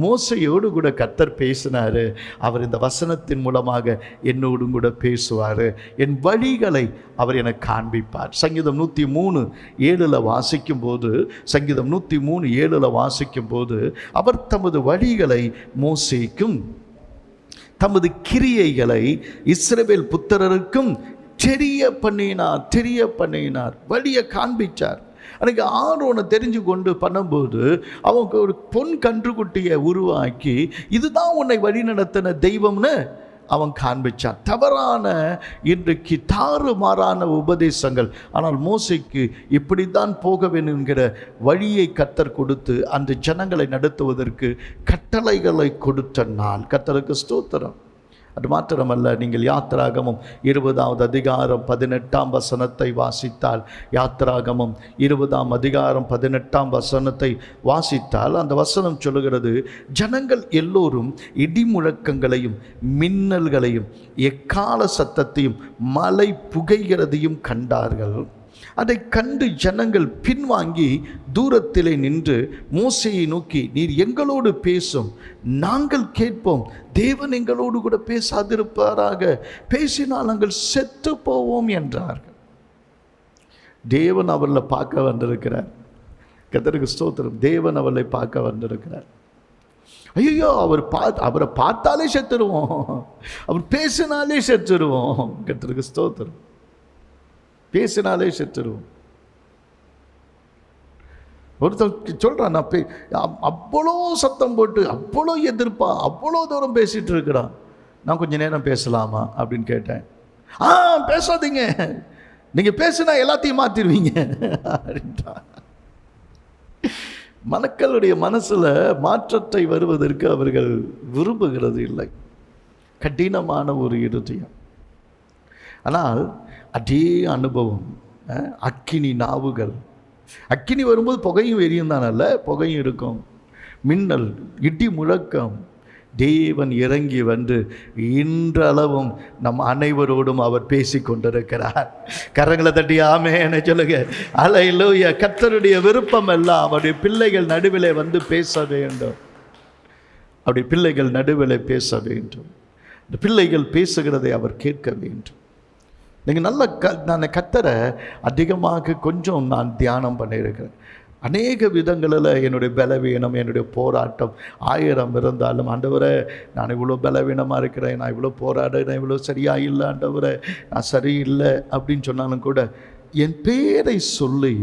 மோசையோடு கூட கர்த்தர் பேசினார், அவர் இந்த வசனத்தின் மூலமாக என்னோடும் கூட பேசுவார், என் வழிகளை அவர் எனக்கு காண்பிப்பார். சங்கீதம் 103:7 வாசிக்கும்போது, சங்கீதம் 103:7 வாசிக்கும்போது, அவர் தமது வழிகளை மோசேக்கும் தமது கிரியைகளை இஸ்ரவேல் புத்திரருக்கும் தெரிய பண்ணினார், வழியை காண்பிச்சார். அன்றைக்கி ஆரோனை தெரிஞ்சு கொண்டு பண்ணும்போது அவங்க ஒரு பொன் கன்றுக்குட்டியை உருவாக்கி, இதுதான் உன்னை வழி நடத்தின தெய்வம்னு அவன் காண்பிச்சான். தவறான இன்றைக்கு தாறுமாறான உபதேசங்கள். ஆனால் மோசைக்கு இப்படி தான் போக வேண்டும் என்கிற வழியை கர்த்தர் கொடுத்து அந்த ஜனங்களை நடத்துவதற்கு கட்டளைகளை கொடுத்த நாள். கர்த்தருக்கு ஸ்தோத்திரம். அது மாத்திரமல்ல, நீங்கள் யாத்திராகமம் 20ஆம் அதிகாரம் 18ஆம் வசனத்தை வாசித்தால், யாத்திராகமம் 20ஆம் அதிகாரம் 18ஆம் வசனத்தை வாசித்தால் அந்த வசனம் சொல்லுகிறது, ஜனங்கள் எல்லோரும் இடி முழக்கங்களையும் மின்னல்களையும் எக்கால சத்தத்தையும் மலை புகைகிறதையும் கண்டார்கள். அதை கண்டு ஜனங்கள் பின்வாங்கி தூரத்திலே நின்று மோசேயை நோக்கி, நீர் எங்களோடு பேசும், நாங்கள் கேட்போம், தேவன் எங்களோடு கூட பேசாதிருப்பாராக, பேசினால் நாங்கள் செத்து போவோம் என்றார்கள். தேவன் அவர்களை பார்க்க வந்திருக்கிறார். கர்த்தருக்கு ஸ்தோத்திரம். தேவன் அவர்களை பார்க்க வந்திருக்கிறார். ஐயோ, அவரை பார்த்தாலே செத்துருவோம், அவர் பேசினாலே செத்துருவோம். கர்த்தருக்கு ஸ்தோத்திரம். பேசினாலே செத்துருவோம். ஒருத்தர் சொல்கிறான், நான் அவ்வளோ சத்தம் போட்டு அவ்வளோ எதிர்ப்பா அவ்வளோ தூரம் பேசிகிட்டு இருக்கிறான், நான் கொஞ்சம் நேரம் பேசலாமா அப்படின்னு கேட்டேன். பேசாதீங்க, நீங்கள் பேசுனா எல்லாத்தையும் மாற்றிடுவீங்க அப்படின்ட்டா. மக்களுடைய மனசில் மாற்றத்தை வருவதற்கு அவர்கள் விரும்புகிறது இல்லை. கடினமான ஒரு இருதயம். ஆனால் அதே அனுபவம், அக்கினி நாவுகள். அக்கினி வரும்போது புகையும் எரியும் தானல்ல, புகையும் இருக்கும், மின்னல் இடி முழக்கம். தேவன் இறங்கி வந்து இன்றளவும் நம் அனைவரோடும் அவர் பேசி கொண்டிருக்கிறார். கரங்களை தட்டி ஆமென்னு சொல்லுங்க. அல்லேலூயா. கர்த்தருடைய விருப்பம் எல்லாம் அவருடைய பிள்ளைகள் நடுவிலே வந்து பேச வேண்டும். அவருடைய பிள்ளைகள் நடுவிலே பேச வேண்டும். இந்த பிள்ளைகள் பேசுகிறதை அவர் கேட்க வேண்டும். நீங்கள் நல்ல நான் கர்த்தரை அதிகமாக கொஞ்சம் நான் தியானம் பண்ணியிருக்கிறேன். அநேக விதங்களில் என்னுடைய பலவீனம், என்னுடைய போராட்டம் 1000 இருந்தாலும், ஆண்டவரே நான் இவ்வளோ பலவீனமாக இருக்கிறேன், நான் இவ்வளோ போராடுறேன், இவ்வளோ சரியாக இல்லை ஆண்டவரே, நான் சரியில்லை அப்படின்னு சொன்னாலும் கூட என் பேரை சொல்லி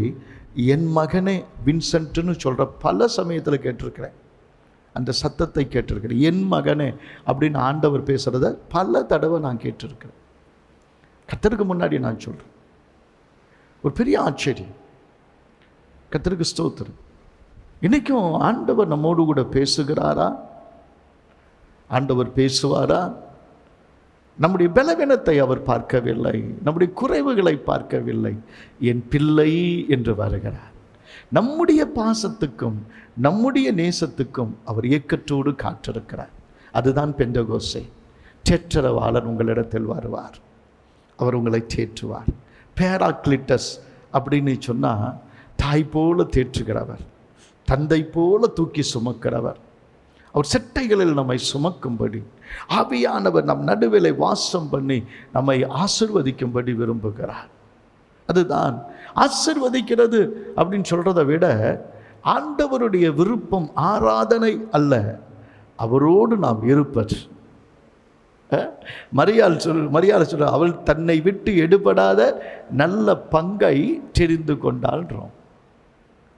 என் மகனே வின்சென்ட்னு சொல்கிற பல சமயத்தில் கேட்டிருக்கிறேன். அந்த சத்தத்தை கேட்டிருக்கிறேன். என் மகனே அப்படின்னு ஆண்டவர் பேசுகிறத பல தடவை நான் கேட்டிருக்கிறேன். கர்த்தருக்கு முன்னாடி நான் சொல்கிறேன். ஒரு பெரிய ஆச்சரியம். கர்த்தருக்கு ஸ்தோத்திரம். இன்றைக்கும் ஆண்டவர் நம்மோடு கூட பேசுகிறாரா? ஆண்டவர் பேசுவாரா? நம்முடைய பலவீனத்தை அவர் பார்க்கவில்லை, நம்முடைய குறைவுகளை பார்க்கவில்லை. என் பிள்ளை என்று வருகிறார். நம்முடைய பாசத்துக்கும் நம்முடைய நேசத்துக்கும் அவர் ஏக்கத்தோடு காத்திருக்கிறார். அதுதான் பெந்தகோஸ்தே. தேற்றரவாளன் உங்களிடத்தில் வருவார், அவர் உங்களை தேற்றுவார். பேராக்ளிட்டஸ் அப்படின்னு சொன்னால் தாய் போல தேற்றுகிறவர், தந்தை போல தூக்கி சுமக்கிறவர். அவர் செட்டைகளில் நம்மை சுமக்கும்படி ஆவியானவர் நம் நடுவிலை வாசம் பண்ணி நம்மை ஆசீர்வதிக்கும்படி விரும்புகிறார். அதுதான் ஆசீர்வதிக்கிறது அப்படின்னு சொல்கிறத விட ஆண்டவருடைய விருப்பம் ஆராதனை அல்ல, அவரோடு நாம் இருப்பது. மரியாள் சொல்ற அவள் தன்னை விட்டு எடுபடாத நல்ல பங்கை தெரிந்து கொண்டாள்ன்றோம்.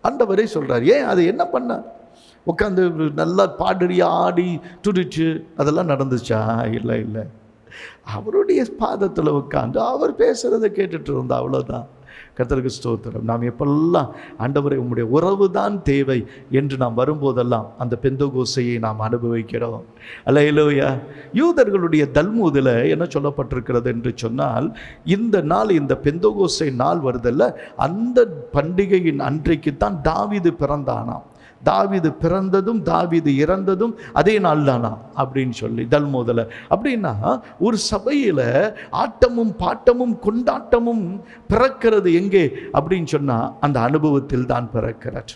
ஆண்டவரே சொல்கிறார். ஏன் அது என்ன பண்ண? உட்காந்து நல்லா பாடுறியா, ஆடி துடிச்சு அதெல்லாம் நடந்துச்சா? இல்லை இல்லை, அவருடைய பாதத்தில் உட்காந்து அவர் பேசுகிறத கேட்டுட்டு இருந்தா, அவ்வளோதான். கர்த்தருக்கு ஸ்தோத்திரம். நாம் எப்பெல்லாம் ஆண்டவரே உம்முடைய உறவு தான் தேவை என்று நாம் வரும்போதெல்லாம் அந்த பெந்தகோஸ்தையை நாம் அனுபவிக்கிறோம். அல்லேலூயா. யூதர்களுடைய தல்மூதில் என்ன சொல்லப்பட்டிருக்கிறது என்று சொன்னால், இந்த நாள், இந்த பெந்தகோஸ்தை நாள் வருதல்ல, அந்த பண்டிகையின் அன்றைக்குத்தான் தாவீது பிறந்தானாம். தாவீது பிறந்ததும் தாவீது இறந்ததும் அதே நாள் தானா அப்படின்னு சொல்லி தல்மோதல. அப்படின்னா ஒரு சபையில் ஆட்டமும் பாட்டமும் கொண்டாட்டமும் பிறக்கிறது எங்கே அப்படின்னு சொன்னால் அந்த அனுபவத்தில் தான் பிறக்கிறது.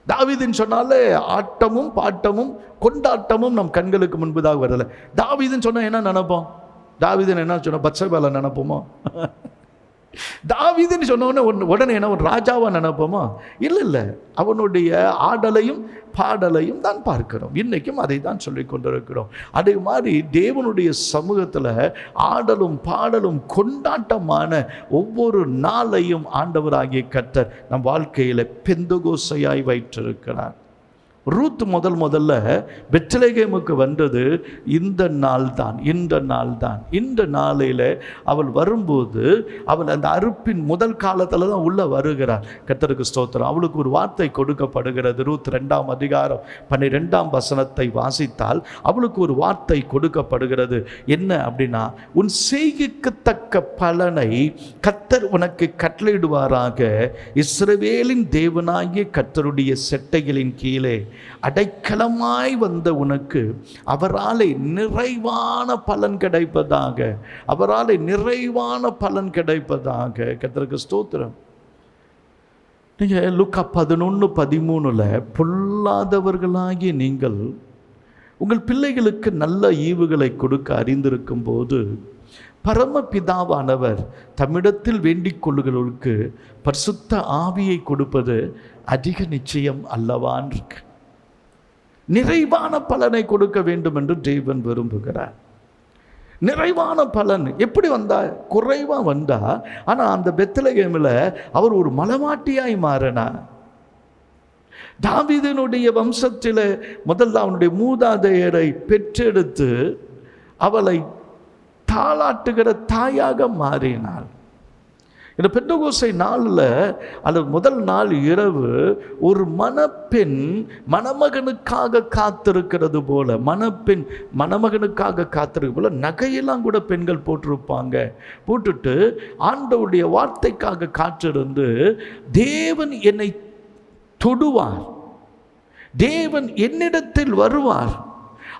தாவீதுன்னு சொன்னாலே ஆட்டமும் பாட்டமும் கொண்டாட்டமும் நம் கண்களுக்கு முன்பதாக வரல. தாவீதுன்னு சொன்னால் என்ன நினைப்போம்? தாவீதுன்னு என்ன சொன்னால் பத்சேபாவை நினைப்போமோ? தாவீதுன்னு சொன்ன உடனே என்ன ஒரு ராஜாவா நினைப்போமா? இல்லை இல்லை, அவனுடைய ஆடலையும் பாடலையும் தான் பார்க்கிறோம். இன்றைக்கும் அதை தான் சொல்லி கொண்டிருக்கிறோம். அதே மாதிரி தேவனுடைய சமூகத்தில் ஆடலும் பாடலும் கொண்டாட்டமான ஒவ்வொரு நாளையும் ஆண்டவராகிய கர்த்தர் நம் வாழ்க்கையில் பெந்தகோஸ்தையாய் வைத்திருக்கிறார். ரூத் முதல்ல பெத்லகேமுக்கு வந்தது இந்த நாள் தான். இந்த நாளில் அவள் வரும்போது அவள் அந்த அறுப்பின் முதல் காலத்தில் தான் உள்ள வருகிறார். கர்த்தருக்கு ஸ்தோத்திரம். அவளுக்கு ஒரு வார்த்தை கொடுக்கப்படுகிறது. ரூத் 2ஆம் அதிகாரம் 12ஆம் வசனத்தை வாசித்தால் அவளுக்கு ஒரு வார்த்தை கொடுக்கப்படுகிறது. என்ன அப்படின்னா, உன் செய்கைக்கு தக்க பலனை கர்த்தர் உனக்கு கட்டளையிடுவாராக. இஸ்ரவேலின் தேவனாகிய கர்த்தருடைய செட்டைகளின் கீழே அடைக்கலமாய் வந்த உனக்கு அவராலே நிறைவான பலன் கிடைப்பதாக. அவராலே நிறைவான பலன் கிடைப்பதாக. கர்த்தருக்கு ஸ்தோத்திரம். நீங்கள் லூக்கா 11:13 பொல்லாதவர்களாகிய நீங்கள் உங்கள் பிள்ளைகளுக்கு நல்ல ஈவுகளை கொடுக்க அறிந்திருக்கும் போது பரமபிதாவானவர் தம்மிடத்தில் வேண்டிக் கொள்ளுகிறவர்களுக்கு பரிசுத்த ஆவியை கொடுப்பது அதிக நிச்சயம் அல்லவான் இருக்கு. நிறைவான பலனை கொடுக்க வேண்டும் என்று தேவன் விரும்புகிறார். நிறைவான பலன் எப்படி வந்தா? குறைவா வந்தா. ஆனால் அந்த பெத்லகேமில் அவர் ஒரு மலமாட்டியாய் மாறினார். தாவீதினுடைய வம்சத்தில் முதல்ல அவனுடைய மூதாதையரை பெற்றெடுத்து அவளை தாளாட்டுகிற தாயாக மாறினாள். இந்த பெந்தகோஸ்தை நாளில் அல்லது முதல் நாள் இரவு ஒரு மணப்பெண் மணமகனுக்காக காத்திருக்கிறது போல, மணப்பெண் மணமகனுக்காக காத்திருக்க போல நகையெல்லாம் கூட பெண்கள் போட்டிருப்பாங்க. போட்டுட்டு ஆண்டவருடைய வார்த்தைக்காக காத்திருந்து, தேவன் என்னை தொடுவார், தேவன் என்னிடத்தில் வருவார்,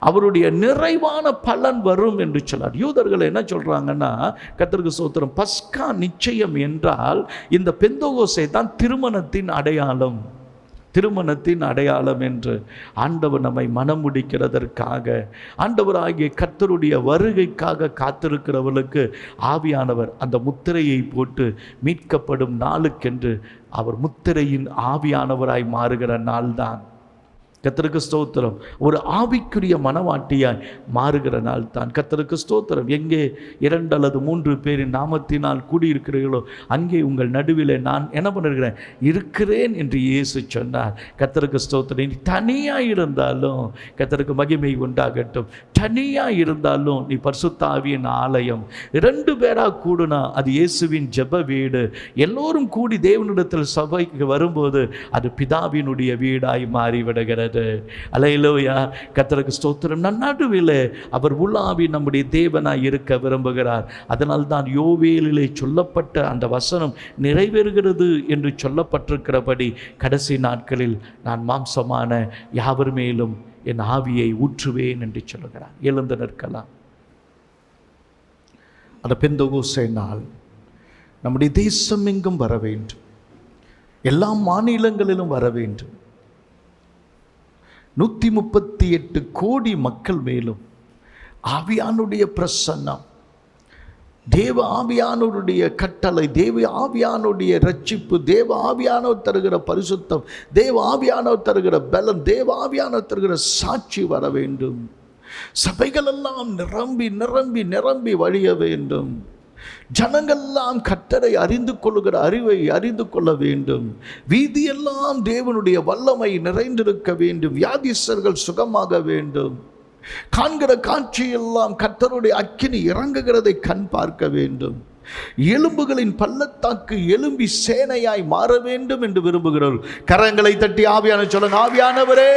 அவருடைய நிறைவான பலன் வரும் என்று சொன்னார். யூதர்கள் என்ன சொல்றாங்கன்னா, கர்த்தருக்கு ஸ்தோத்திரம், பஸ்கா நிச்சயம் என்றால் இந்த பெந்தகோஸ்தை தான் திருமணத்தின் அடையாளம். திருமணத்தின் அடையாளம் என்று ஆண்டவர் நம்மை மனம் முடிக்கிறதற்காக, ஆண்டவராகிய கர்த்தருடைய வருகைக்காக காத்திருக்கிறவர்களுக்கு ஆவியானவர் அந்த முத்திரையை போட்டு மீட்கப்படும் நாளுக்கென்று அவர் முத்திரையின் ஆவியானவராய் மாறுகிற நாள்தான். கர்த்தருக்கு ஸ்தோத்திரம். ஒரு ஆவிக்குரிய மனவாட்டியாய் மாறுகிற நாள் தான். கர்த்தருக்கு ஸ்தோத்திரம். எங்கே 2 அல்லது 3 பேரின் நாமத்தினால் கூடியிருக்கிறீர்களோ அங்கே உங்கள் நடுவில் நான் என்ன பண்ணுகிறேன், இருக்கிறேன் என்று இயேசு சொன்னார். கர்த்தருக்கு ஸ்தோத்திரம். நீ தனியாக இருந்தாலும் கர்த்தருக்கு மகிமை உண்டாகட்டும். தனியாக இருந்தாலும் நீ பரிசுத்த ஆவியின் ஆலயம். 2 பேராக கூடுனா அது இயேசுவின் ஜெப வீடு. எல்லோரும் கூடி தேவனிடத்தில் சபைக்கு வரும்போது அது பிதாவினுடைய வீடாய் மாறிவிடுகிறது. அல்லேலூயா. கர்த்தருக்கு ஸ்தோத்திரம். நடுவில் அவர் உலாவி நம்முடைய தேவனாய் இருக்க விரும்புகிறார். அதனால் தான் யோவேலிலே சொல்லப்பட்ட அந்த வசனம் நிறைவேறுகிறது என்று சொல்லப்பட்டிருக்கிறபடி கடைசி நாட்களில் நான் மாம்சமான யாவர் மேலும் என் ஆவியை ஊற்றுவேன் என்று சொல்லுகிறார். எழுந்து நிற்கலாம். அந்த பெந்தெகோஸ்தே நாள் நம்முடைய தேசம் எங்கும் வர வேண்டும், எல்லா மாநிலங்களிலும் வர வேண்டும். 138 கோடி மக்கள் மேலும் ஆவியானுடைய பிரசன்னம், தேவ ஆவியானவருடைய கட்டளை, தேவ ஆவியானுடைய ரட்சிப்பு, தேவ ஆவியானவர் தருகிற பரிசுத்தம், தேவ ஆவியானவர் தருகிற பலம், தேவ ஆவியானவர் தருகிற சாட்சி வர வேண்டும். சபைகள் எல்லாம் நிரம்பி நிரம்பி நிரம்பி வழிய வேண்டும். ஜனங்கள்லாம் கர்த்தரை அறிந்து கொள்ளுகிற அறிவை அறிந்து கொள்ள வேண்டும். வீதியெல்லாம் தேவனுடைய வல்லமை நிறைந்திருக்க வேண்டும். வியாதிஸ்தர்கள் சுகமாக வேண்டும். காண்கிற காட்சியெல்லாம் கர்த்தருடைய அக்கினி இறங்குகிறதை கண் பார்க்க வேண்டும். எலும்புகளின் பள்ளத்தாக்கு எலும்பி சேனையாய் மாற வேண்டும் என்று விரும்புகிறோம். கரங்களை தட்டி ஆவியான சொல்லுங்க, ஆவியானவரே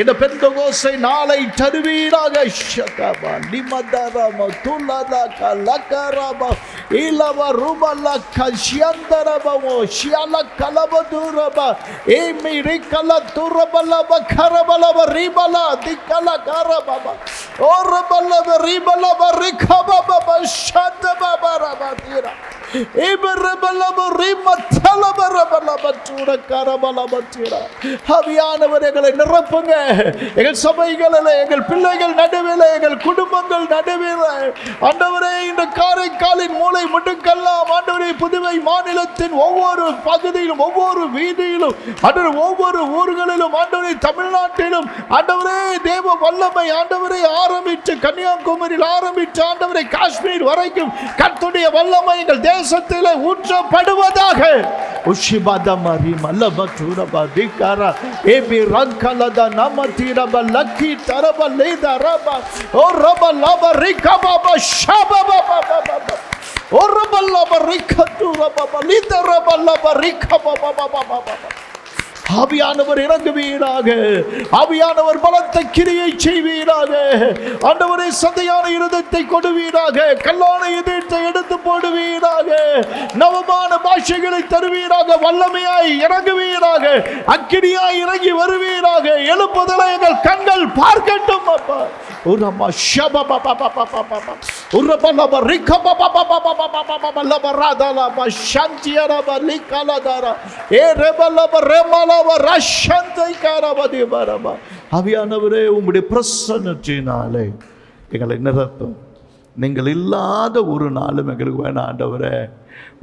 இந்த பெந்தெகோஸ்தே நாளை தருவீராக. ஷகபா நிமதரம துலலக லகரப இலவ ருபல கஷியந்தரபமோ ஷியல கலபதுரப ஏமி ரிகல துரபலப கரபலப ரிபல திகல கரபப ஓரபலப ரிபலப ரிகபப ஷதபபரப Tira. ஆவியானவரை நிரப்புங்க. எங்கள் சபைகளில், எங்கள் பிள்ளைகள் நடுவில், எங்கள் குடும்பங்கள் நடுவில் ஆண்டவரே, இந்த காரைக்காலின் மூலை முடுக்கெல்லாம் ஆண்டவரே, புதுவை மாநிலத்தின் ஒவ்வொரு பகுதியிலும், ஒவ்வொரு வீதியிலும், ஒவ்வொரு ஊர்களிலும், ஆண்டவரே தமிழ்நாட்டிலும் ஆண்டவரே தேவ வல்லமை ஆண்டவரை ஆரம்பித்து கன்னியாகுமரியில் ஆரம்பித்து ஆண்டவரை காஷ்மீர் வரைக்கும் கர்த்தருடைய வல்லமை எங்கள் தேசத்திலே ஊற்றப்படுவதாக. உஷிபாதமரி மல்லபதுரபா திகாரா ஏபி ரங்கலத நமதிரப லக்கி தரப லேதரப ஓ ரப லப ரிகபப ஷபபபபப ஓ ரப லப ரிகதுரபப லிதரப லப ரிகபபபபப. ஆவியானவர் இறங்குவீராக. ஆவியானவர் பலத்த கிரியை செய்வீராக. ஆண்டவரே சதையான இருதயத்தை கொடுவீராக. கல்லான இதயத்தை எடுத்து போடுவீராக. நவமான பாஷைகளை தருவீராக. வல்லமையாய் இறங்குவீராக. அக்கினியாய் இறங்கி வருவீராக. எழுப்புதலை எங்கள் கண்கள் பார்க்கட்டும் அப்பா. உரமா ஷபபபபபபபப உரபலப ரிகபபபபபபபபப லபராதலப ஷந்தியரப லிகலதர ஏரபலப ரெமலப ரஷந்தை கரபதி பரப. ஆவியானவரே, உம்முடைய பிரசன்னத்தினாலே எங்களை நிரப்பும். நீங்கள் இல்லாத ஒரு நாளும் எங்களுக்கு வேணாம் ஆண்டவரே.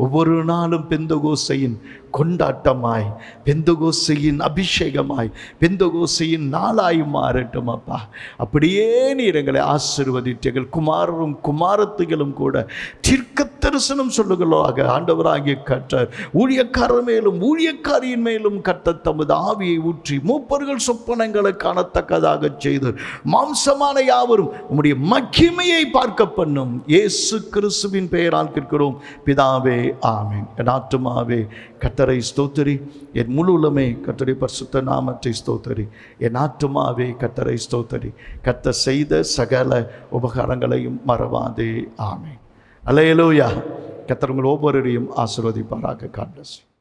ஒவ்வொரு நாளும் பெந்தெகோஸ்தையின் கொண்டாட்டமாய், பெந்தெகோஸ்தையின் அபிஷேகமாய், பெந்தெகோஸ்தையின் நாளாய் மாறட்டும் அப்பா. அப்படியே நீர் எங்களை ஆசீர்வதித்து எங்கள் குமாரரும் குமாரத்திகளும் கூட தீர்க்க தரிசனம் சொல்லுகளாக ஆண்டவராகிய கர்த்தர் ஊழியக்காரர் மேலும் ஊழியக்காரியின் மேலும் கர்த்தர் தமது ஆவியை ஊற்றி மூப்பர்கள் சொப்பனங்களை காணத்தக்கதாக செய்து மாம்சமான யாவரும் உம்முடைய மகிமையை பார்க்க பண்ணும். இயேசு கிறிஸ்துவின் பெயரால் கேட்கிறோம் பிதாவே, ஆமென். என் ஆத்துமாவே கர்த்தரை ஸ்தோத்திரி, என் முழு உள்ளமே கர்த்தருடைய பரிசுத்த நாமத்தை ஸ்தோத்திரி. என் ஆத்துமாவே கர்த்தரை ஸ்தோத்திரி, கர்த்தர் செய்த சகல உபகாரங்களையும் மறவாதே. ஆமென். அல்லேலூயா. கர்த்தர் உங்கள் ஒவ்வொருவரையும் ஆசீர்வதிப்பாராக. God bless you.